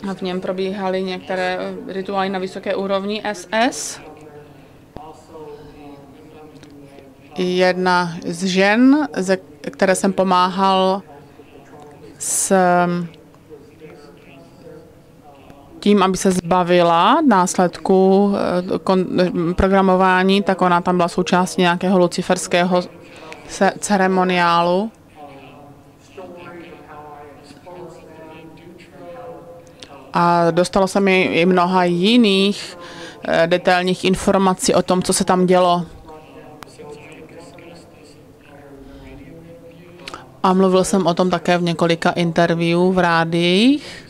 A v něm probíhaly některé rituály na vysoké úrovni SS. Jedna z žen, které jsem pomáhal s tím, aby se zbavila následku programování, tak ona tam byla součástí nějakého luciferského ceremoniálu. A dostalo se mi i mnoha jiných detailních informací o tom, co se tam dělo. A mluvil jsem o tom také v několika interview v rádiích,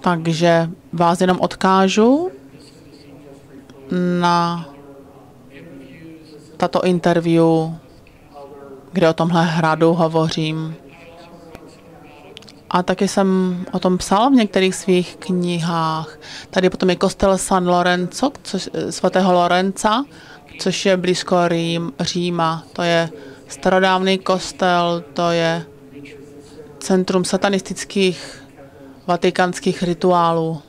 takže vás jenom odkážu na tato interview, kde o tomhle hradu hovořím. A taky jsem o tom psal v některých svých knihách. Tady potom je kostel San Lorenzo, svatého Lorenza, což je blízko Říma. To je starodávný kostel, to je centrum satanistických vatikánských rituálů.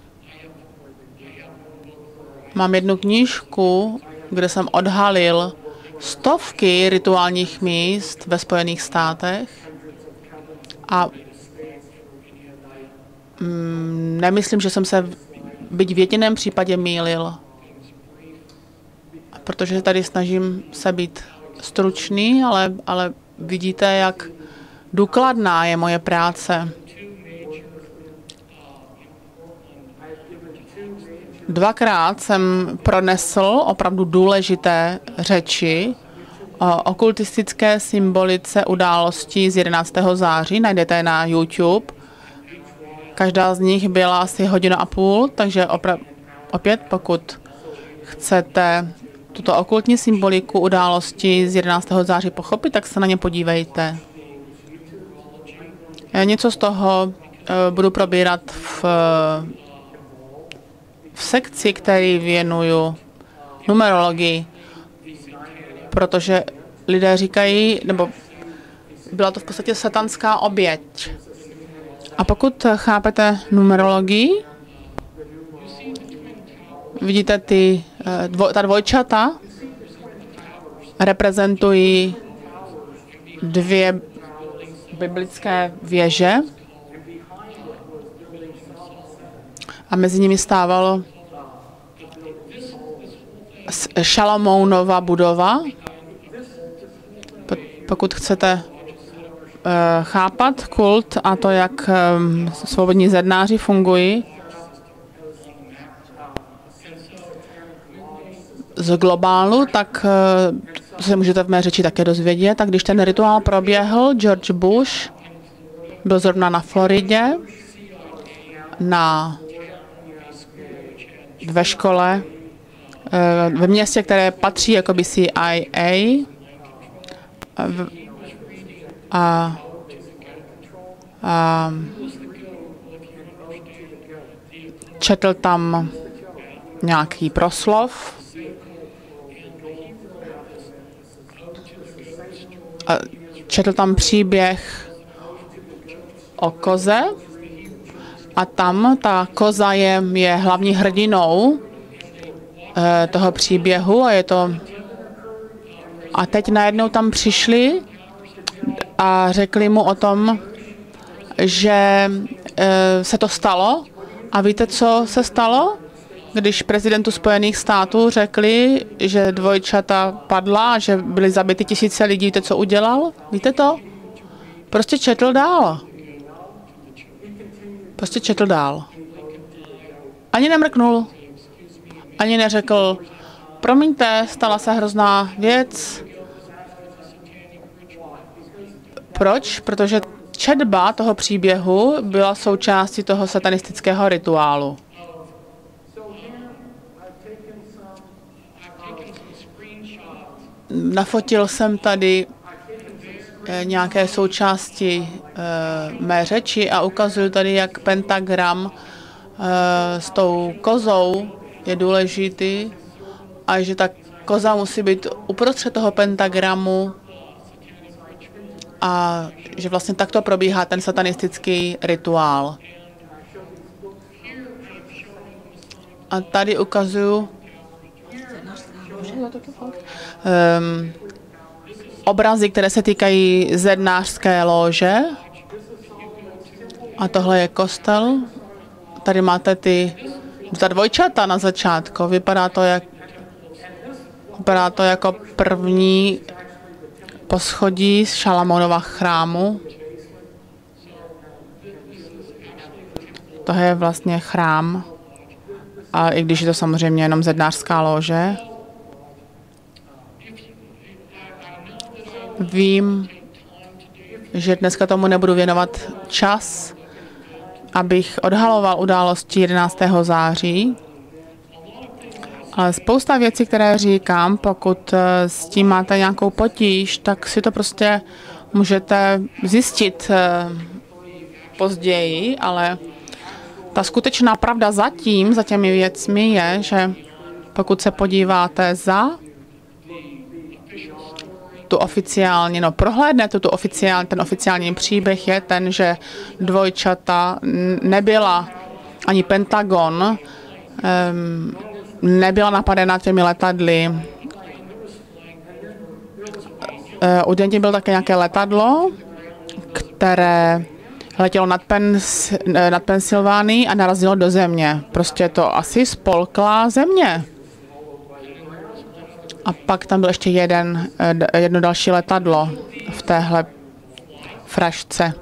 Mám jednu knížku, kde jsem odhalil stovky rituálních míst ve Spojených státech a nemyslím, že jsem se byť v jediném případě mýlil, protože tady snažím se být stručný, ale vidíte, jak důkladná je moje práce. Dvakrát jsem pronesl opravdu důležité řeči o okultistické symbolice událostí z 11. září. Najdete na YouTube. Každá z nich byla asi 1,5 hodiny, takže opět, pokud chcete tuto okultní symboliku události z 11. září pochopit, tak se na ně podívejte. Něco z toho budu probírat v sekci, který věnuju numerologii, protože lidé říkají, nebo byla to v podstatě satanská oběť. A pokud chápete numerologii, vidíte ta dvojčata reprezentují 2 biblické věže a mezi nimi stávalo Šalamounova budova. Pokud chcete chápat kult a to, jak svobodní zednáři fungují z globálu, tak se můžete v mé řeči také dozvědět. Tak když ten rituál proběhl, George Bush byl zrovna na Floridě, ve škole, ve městě, které patří jakoby CIA, a četl tam nějaký proslov a četl tam příběh o koze A tam ta koza je hlavní hrdinou toho příběhu a je to... A teď najednou tam přišli a řekli mu o tom, že se to stalo. A víte, co se stalo? Když prezidentu Spojených států řekli, že dvojčata padla a že byly zabity tisíce lidí, víte, co udělal? Víte to? Prostě četl dál. Prostě četl dál. Ani nemrknul. Ani neřekl, promiňte, stala se hrozná věc. Proč? Protože četba toho příběhu byla součástí toho satanistického rituálu. Nafotil jsem tady nějaké součásti mé řeči a ukazuju tady, jak pentagram s tou kozou je důležitý a že ta koza musí být uprostřed toho pentagramu a že vlastně takto probíhá ten satanistický rituál. A tady ukazuju obrazy, které se týkají zednářské lože. A tohle je kostel. Tady máte ta dvojčata na začátku. Vypadá to jako první poschodí z Šalamounova chrámu. To je vlastně chrám. A i když je to samozřejmě jenom zednářská lože. Vím, že dneska tomu nebudu věnovat čas, abych odhaloval události 11. září, ale spousta věcí, které říkám, pokud s tím máte nějakou potíž, tak si to prostě můžete zjistit později, ale ta skutečná pravda za těmi věcmi je, že pokud se podíváte prohlédnete ten oficiální příběh je ten, že dvojčata nebyla ani Pentagon, nebyla napadena těmi letadly. Údajně bylo také nějaké letadlo, které letělo nad Pensylvánií a narazilo do země. Prostě to asi spolkla země. A pak tam byl ještě jedno další letadlo v téhle frašce.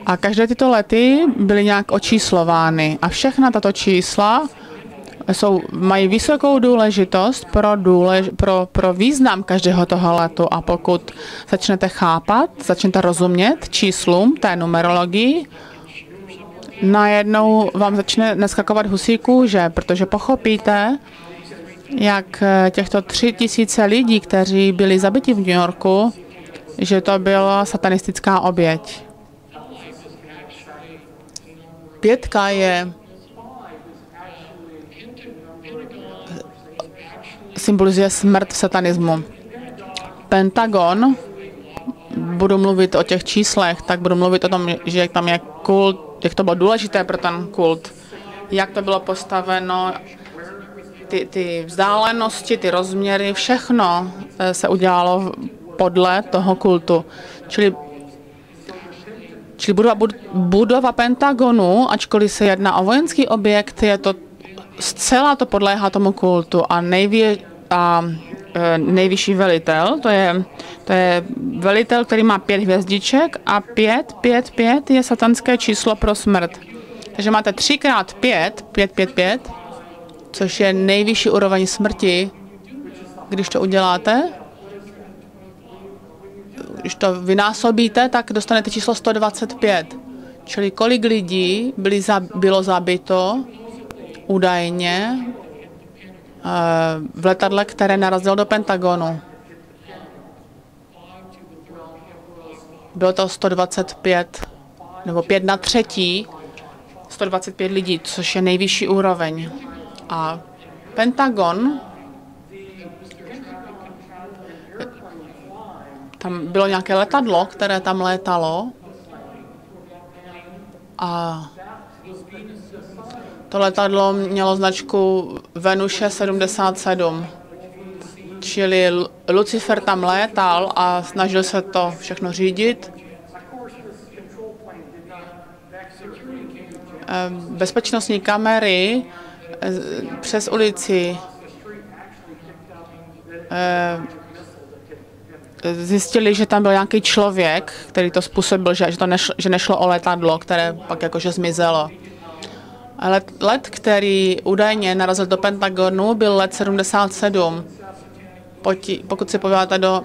A každé tyto lety byly nějak očíslovány. A všechna tato čísla mají vysokou důležitost pro význam každého toho letu. A pokud začnete rozumět číslům té numerologii, najednou vám začne neskakovat husí kůže, protože pochopíte, jak těchto 3000 lidí, kteří byli zabiti v New Yorku, že to byla satanistická oběť. 5 symbolizuje smrt satanismu. Pentagon, budu mluvit o těch číslech, tak budu mluvit o tom, že tam je kult, jak to bylo důležité pro ten kult, jak to bylo postaveno, ty vzdálenosti, ty rozměry, všechno se udělalo podle toho kultu. Čili budova Pentagonu, ačkoliv se jedná o vojenský objekt, zcela to podléhá tomu kultu a nejvyšší velitel, to je velitel, který má 5 hvězdiček a 5 je satanské číslo pro smrt. Takže máte 3x5, 5, což je nejvyšší úroveň smrti, když to uděláte. Když to vynásobíte, tak dostanete číslo 125. Čili kolik lidí bylo zabito údajně v letadle, které narazilo do Pentagonu. Bylo to 125, nebo 5/3, 125 lidí, což je nejvyšší úroveň. A Pentagon, tam bylo nějaké letadlo, které tam létalo A to letadlo mělo značku Venuše 77. Čili Lucifer tam létal a snažil se to všechno řídit. Bezpečnostní kamery přes ulici zjistili, že tam byl nějaký člověk, který to způsobil, že nešlo o letadlo, které pak jakože zmizelo. Let, který údajně narazil do Pentagonu, byl let 77. Pokud si podíváte do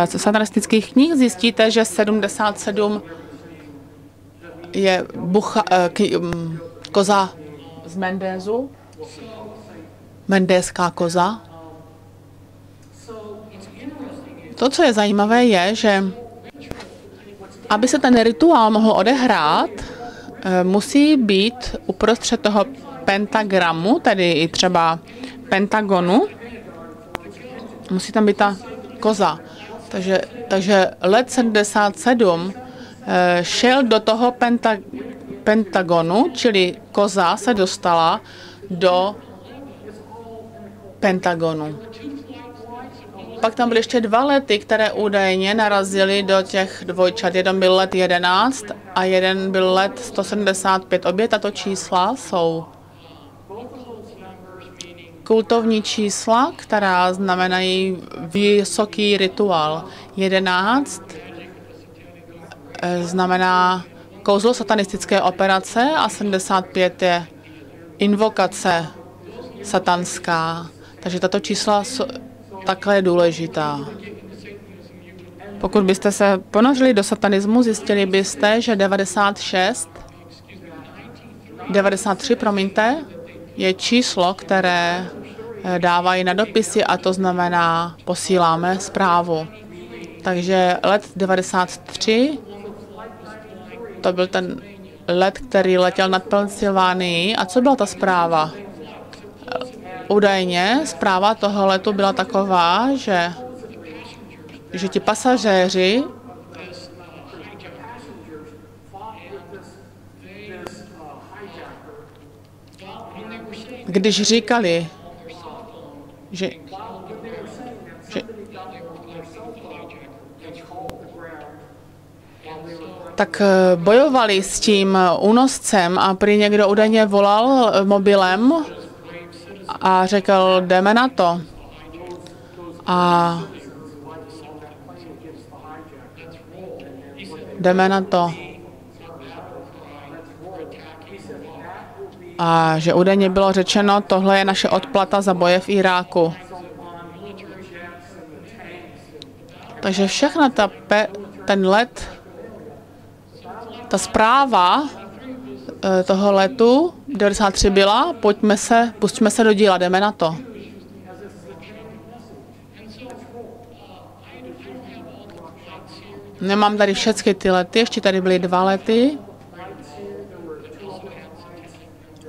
satanistických knih, zjistíte, že 77 je koza z Mendézu, mendéská koza. To, co je zajímavé, je, že aby se ten rituál mohl odehrát, musí být uprostřed toho pentagramu, tedy i třeba pentagonu, musí tam být ta koza. Takže let 77 šel do toho pentagonu, čili koza se dostala do pentagonu. Pak tam byly ještě 2 lety, které údajně narazily do těch dvojčat. Jeden byl let 11 a jeden byl let 175. Obě tato čísla jsou kultovní čísla, která znamenají vysoký rituál. 11 znamená kouzlo satanistické operace a 75 je invokace satanská. Takže tato čísla jsou takhle důležitá. Pokud byste se ponořili do satanismu, zjistili byste, že 93, je číslo, které dávají na dopisy a to znamená posíláme zprávu. Takže let 93, to byl ten let, který letěl nad Pensylvánií. A co byla ta zpráva? Údajně zpráva toho letu byla taková, že ti pasažéři když říkali, že tak bojovali s tím únoscem a prý někdo údajně volal mobilem a řekl, jdeme na to. A jdeme na to. A že údajně bylo řečeno, tohle je naše odplata za boje v Iráku. Takže všechna ten let, ta zpráva toho letu 93 byla, pustíme se do díla, jdeme na to. Nemám tady všechny ty lety, ještě tady byly 2 lety.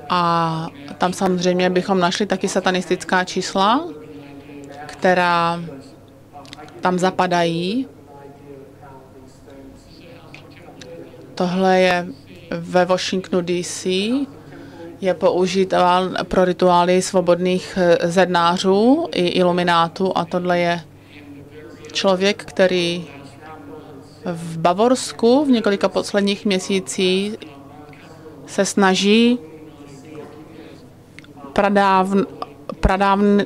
A tam samozřejmě bychom našli taky satanistická čísla, která tam zapadají. Tohle je ve Washingtonu DC, je používán pro rituály svobodných zednářů i iluminátů a tohle je člověk, který v Bavorsku v několika posledních měsících se snaží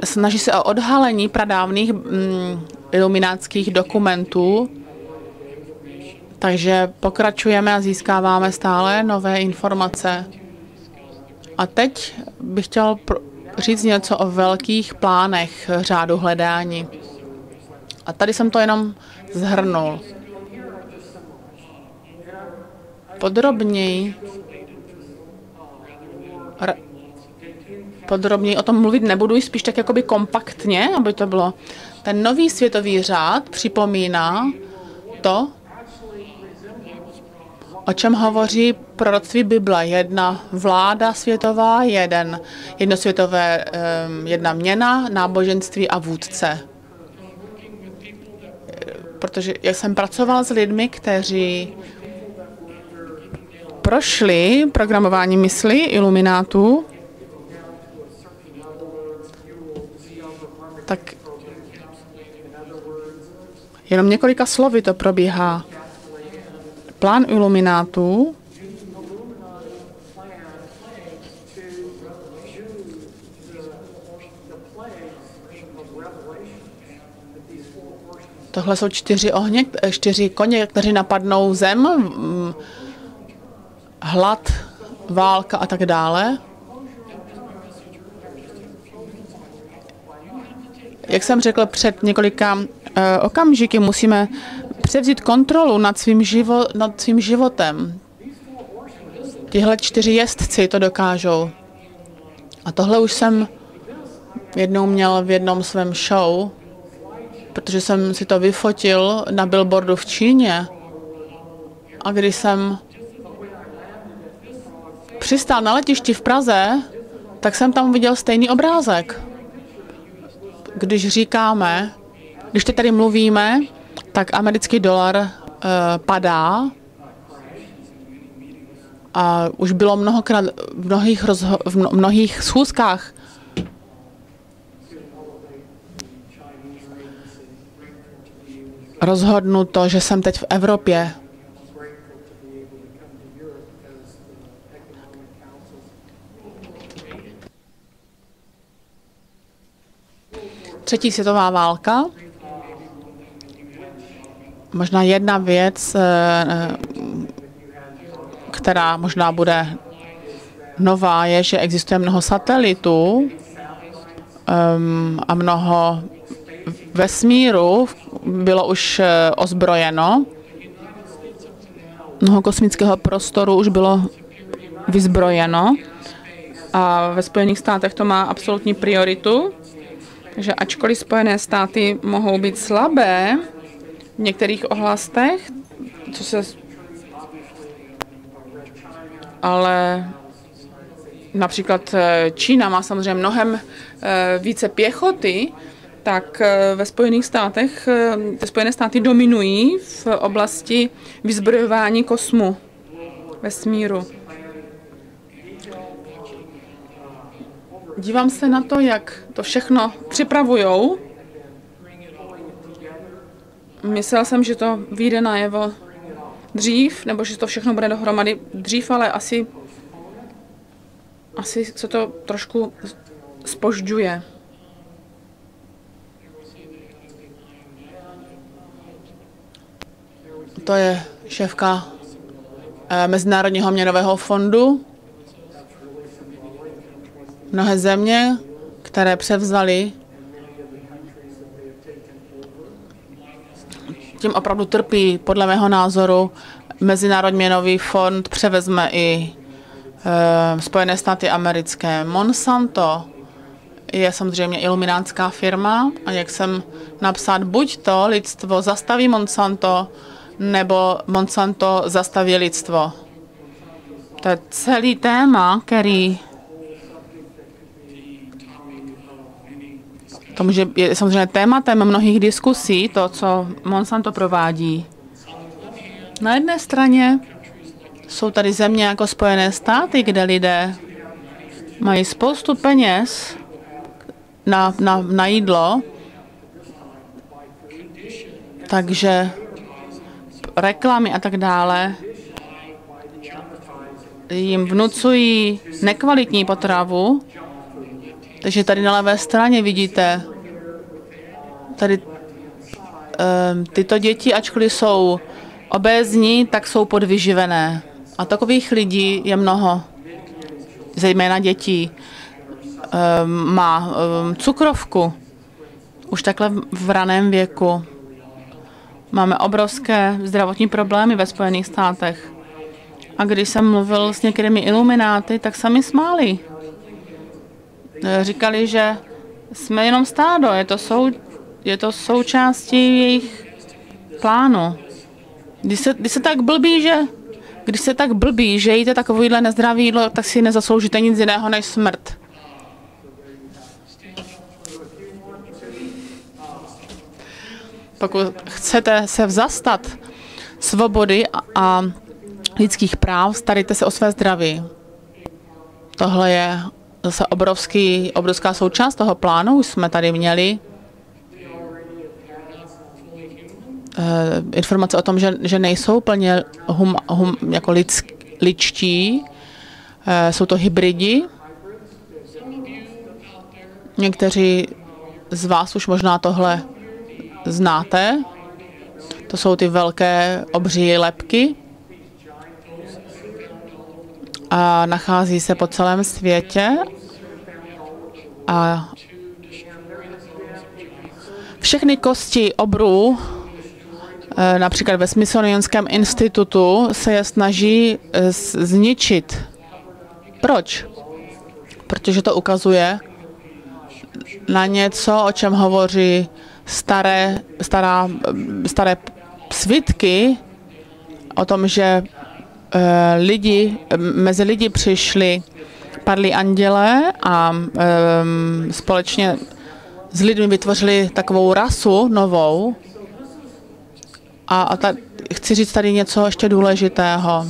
snaží se o odhalení pradávných iluminátských dokumentů. Takže pokračujeme a získáváme stále nové informace. A teď bych chtěl říct něco o velkých plánech řádu hledání. A tady jsem to jenom shrnul. Podrobněji o tom mluvit nebudu, spíš tak jakoby kompaktně, aby to bylo. Ten nový světový řád připomíná to, o čem hovoří proroctví Bible. Jedna vláda světová, jedna měna, náboženství a vůdce. Protože já jsem pracoval s lidmi, kteří prošli programování mysli iluminátů, tak jenom několika slovy to probíhá. Plán iluminátů tohle jsou 4 koně, kteří napadnou zem, hlad, válka a tak dále. Jak jsem řekl před několika okamžiky, musíme převzít kontrolu nad svým životem. Tihle 4 jezdci to dokážou. A tohle už jsem jednou měl v jednom svém show, protože jsem si to vyfotil na billboardu v Číně. A když jsem přistál na letišti v Praze, tak jsem tam viděl stejný obrázek. Když teď tady mluvíme, tak americký dolar padá a už bylo mnohokrát v mnohých schůzkách rozhodnuto, že jsem teď v Evropě. Třetí světová válka. Možná jedna věc, která možná bude nová, je, že existuje mnoho satelitů a mnoho vesmíru bylo už ozbrojeno. Mnoho kosmického prostoru už bylo vyzbrojeno a ve Spojených státech to má absolutní prioritu. Takže ačkoliv Spojené státy mohou být slabé v některých oblastech, ale například Čína má samozřejmě mnohem více pěchoty, tak ve Spojených státech Spojené státy dominují v oblasti vyzbrojování kosmu, vesmíru. Dívám se na to, jak to všechno připravujou. Myslel jsem, že to vyjde najevo dřív, nebo že to všechno bude dohromady dřív, ale asi se to trošku zpožďuje. To je šéfka Mezinárodního měnového fondu. Mnohé země, které převzaly, tím opravdu trpí, podle mého názoru. Mezinárodní měnový fond převezme i Spojené státy americké. Monsanto je samozřejmě iluminátská firma a jak jsem napsal, buď to lidstvo zastaví Monsanto, nebo Monsanto zastaví lidstvo. To je celý téma, který je samozřejmě tématem mnohých diskusí, to, co Monsanto provádí. Na jedné straně jsou tady země jako Spojené státy, kde lidé mají spoustu peněz na jídlo, takže reklamy a tak dále jim vnucují nekvalitní potravu. Takže tady na levé straně vidíte tady tyto děti, ačkoliv jsou obézní, tak jsou podvyživené. A takových lidí je mnoho, zejména dětí. Má cukrovku už takhle v raném věku. Máme obrovské zdravotní problémy ve Spojených státech. A když jsem mluvil s některými ilumináty, tak sami smáli. Říkali, že jsme jenom stádo, je to součástí jejich plánu. Když se tak blbí, že jíte takovýhle nezdravý jídlo, tak si nezasloužíte nic jiného než smrt. Pokud chcete se vzastat svobody a lidských práv, starejte se o své zdraví. Tohle je zase obrovská součást toho plánu. Už jsme tady měli informace o tom, že nejsou plně jako lidští. Jsou to hybridi. Někteří z vás už možná tohle znáte. To jsou ty velké obří lebky. A nachází se po celém světě. A všechny kosti obrů, například ve Smithsonianském institutu, se je snaží zničit. Proč? Protože to ukazuje na něco, o čem hovoří staré svitky, o tom, že mezi lidi přišli padlí andělé a společně s lidmi vytvořili takovou rasu novou. A chci říct tady něco ještě důležitého.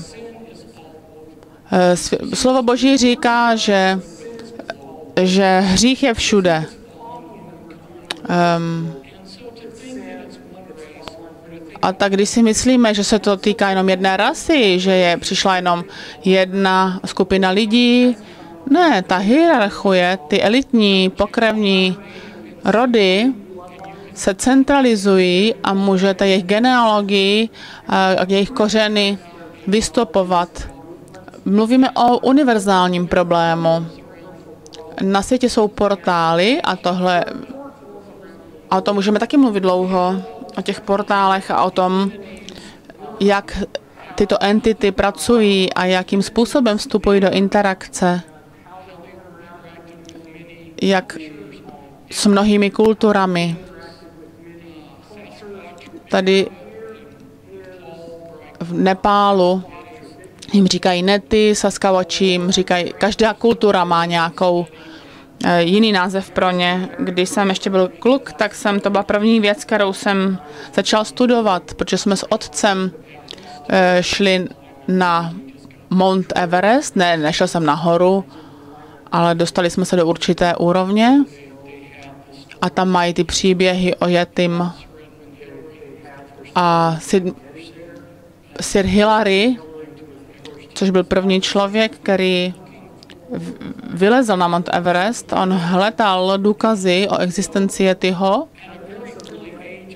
Slovo Boží říká, že hřích je všude. A tak když si myslíme, že se to týká jenom jedné rasy, že přišla jenom jedna skupina lidí, ne, ta hierarchie, ty elitní pokrevní rody se centralizují a můžete jejich genealogii a jejich kořeny vystopovat. Mluvíme o univerzálním problému. Na světě jsou portály a o tom můžeme taky mluvit dlouho, o těch portálech a o tom, jak tyto entity pracují a jakým způsobem vstupují do interakce. Jak s mnohými kulturami. Tady v Nepálu jim říkají nety, Saskavači jim říkají, každá kultura má nějakou jiný název pro ně. Když jsem ještě byl kluk, tak to byla první věc, kterou jsem začal studovat, protože jsme s otcem šli na Mount Everest, nešel jsem nahoru, ale dostali jsme se do určité úrovně a tam mají ty příběhy o Yetim. A Sir Hilary, což byl první člověk, který vylezl na Mount Everest, on hledal důkazy o existenci Yetiho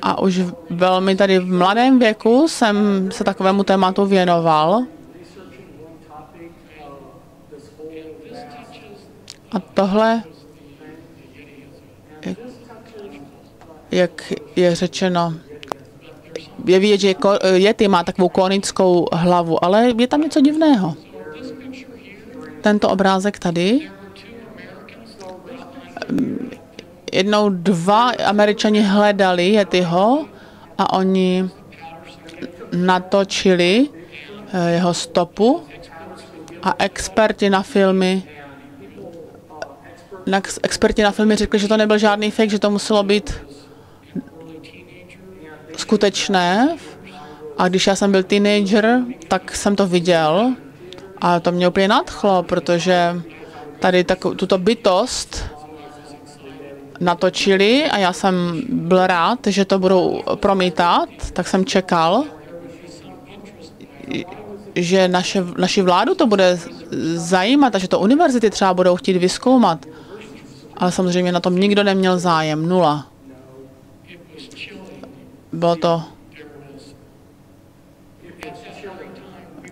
a už velmi tady v mladém věku jsem se takovému tématu věnoval. A tohle, jak je řečeno, je vidět, že Yeti má takovou konickou hlavu, ale je tam něco divného. Tento obrázek tady. Jednou 2 Američani hledali Yetiho a oni natočili jeho stopu a experti na filmy řekli, že to nebyl žádný fake, že to muselo být skutečné. A když já jsem byl teenager, tak jsem to viděl a to mě úplně nadchlo, protože tady tuto bytost natočili a já jsem byl rád, že to budou promítat, tak jsem čekal, že naši vládu to bude zajímat a že to univerzity třeba budou chtít vyzkoumat. Ale samozřejmě na tom nikdo neměl zájem, 0. Bylo to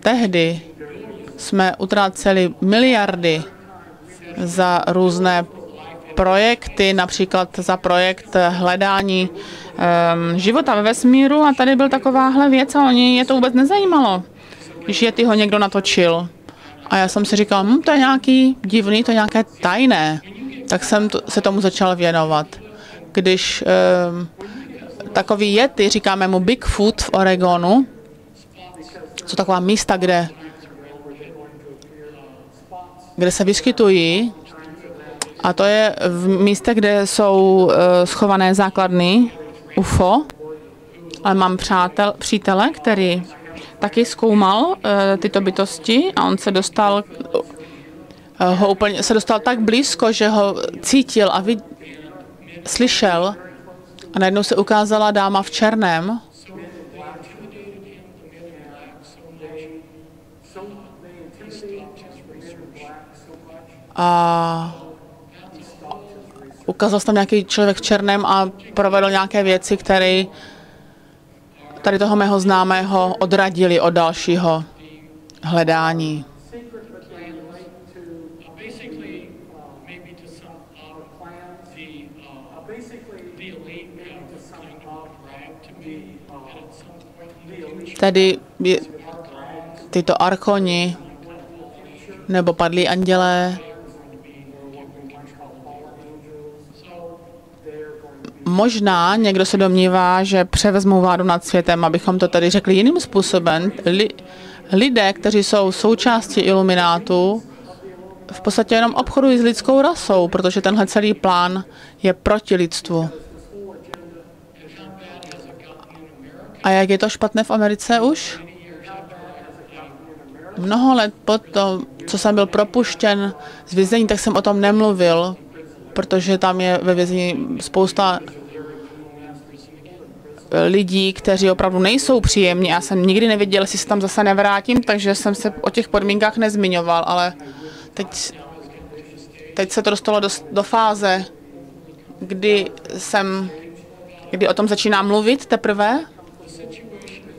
tehdy jsme utráceli miliardy za různé projekty, například za projekt hledání života ve vesmíru a tady byl takováhle věc a je to vůbec nezajímalo, když Yeti ho někdo natočil. A já jsem si říkal, to je nějaký divný, to je nějaké tajné. Tak jsem se tomu začal věnovat. Když takový Yeti, říkáme mu Bigfoot v Oregonu, jsou taková místa, kde se vyskytují, a to je v místech, kde jsou schované základny UFO, ale mám přítele, který taky zkoumal tyto bytosti a on se dostal tak blízko, že ho cítil a slyšel. A najednou se ukázala dáma v černém. A ukázal se tam nějaký člověk v černém a provedl nějaké věci, které tady toho mého známého odradili od dalšího hledání. Tedy tyto arkoni nebo padlí andělé možná někdo se domnívá, že převezmou vládu nad světem, abychom to tady řekli jiným způsobem. Lidé, kteří jsou součástí iluminátů, v podstatě jenom obchodují s lidskou rasou, protože tenhle celý plán je proti lidstvu. A jak je to špatné v Americe už? Mnoho let po tom, co jsem byl propuštěn z vězení, tak jsem o tom nemluvil, protože tam je ve vězení spousta lidí, kteří opravdu nejsou příjemní. Já jsem nikdy nevěděl, jestli se tam zase nevrátím, takže jsem se o těch podmínkách nezmiňoval, ale teď se to dostalo do fáze, kdy o tom začínám mluvit teprve.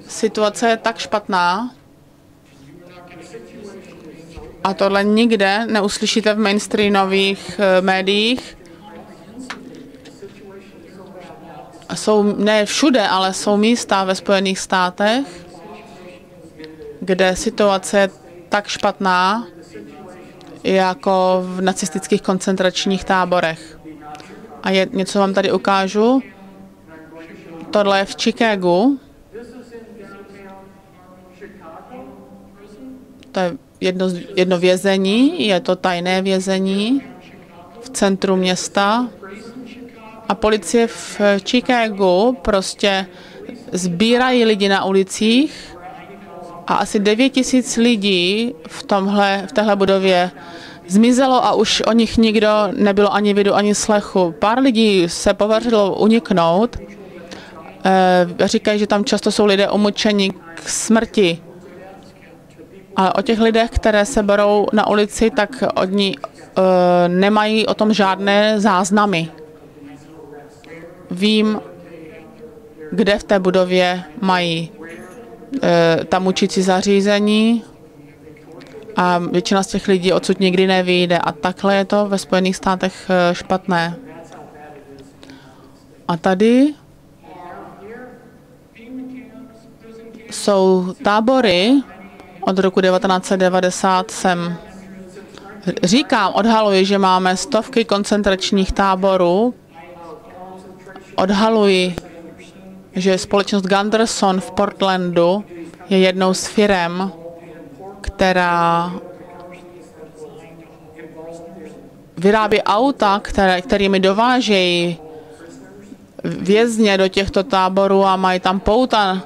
Situace je tak špatná a tohle nikde neuslyšíte v mainstreamových médiích. Jsou ne všude, ale jsou místa ve Spojených státech, kde situace je tak špatná, jako v nacistických koncentračních táborech. A něco vám tady ukážu. Tohle je v Chicagu. To je jedno vězení, je to tajné vězení v centru města. A policie v Chicagu prostě sbírají lidi na ulicích a asi 9 000 lidí v téhle budově zmizelo a už o nich nikdo nebylo ani vidu, ani slechu. Pár lidí se podařilo uniknout. Říkají, že tam často jsou lidé umučeni k smrti. A o těch lidech, které se berou na ulici, tak oni nemají o tom žádné záznamy. Vím, kde v té budově mají tam učící zařízení a většina z těch lidí odsud nikdy nevyjde. A takhle je to ve Spojených státech špatné. A tady jsou tábory od roku 1990 jsem odhaluji, že máme stovky koncentračních táborů. Odhaluji, že společnost Gunderson v Portlandu je jednou z firem, která vyrábí auta, kterými dovážejí vězně do těchto táborů a mají tam pouta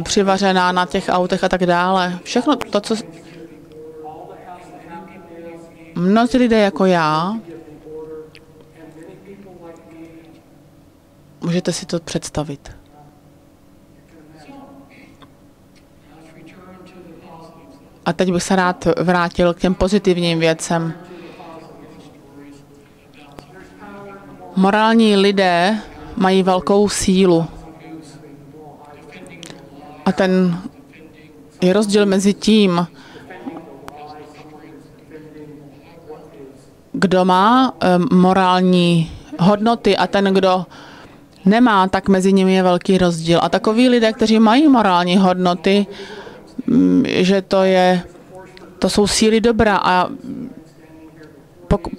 přivařená na těch autech a tak dále. Všechno to, co mnozí lidé jako já, můžete si to představit. A teď bych se rád vrátil k těm pozitivním věcem. Morální lidé mají velkou sílu. A ten je rozdíl mezi tím, kdo má morální hodnoty a ten, kdo nemá, tak mezi nimi je velký rozdíl. A takoví lidé, kteří mají morální hodnoty, že to jsou síly dobra a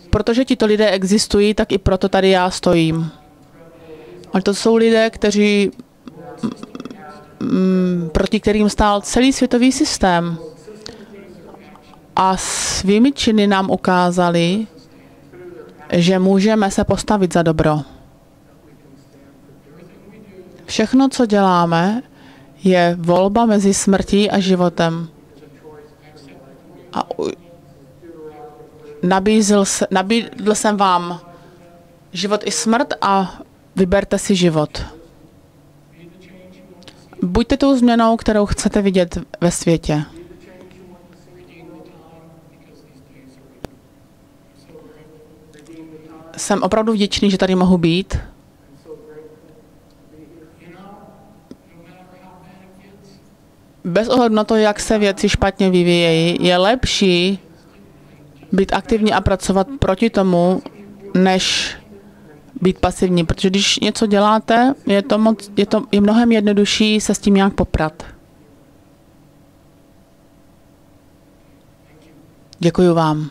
protože tito lidé existují, tak i proto tady já stojím. Ale to jsou lidé, kteří proti kterým stál celý světový systém. A svými činy nám ukázali, že můžeme se postavit za dobro. Všechno, co děláme, je volba mezi smrtí a životem. A nabídl jsem vám život i smrt a vyberte si život. Buďte tou změnou, kterou chcete vidět ve světě. Jsem opravdu vděčný, že tady mohu být. Bez ohledu na to, jak se věci špatně vyvíjejí, je lepší být aktivní a pracovat proti tomu, než být pasivní. Protože když něco děláte, je mnohem jednodušší se s tím nějak poprat. Děkuji vám.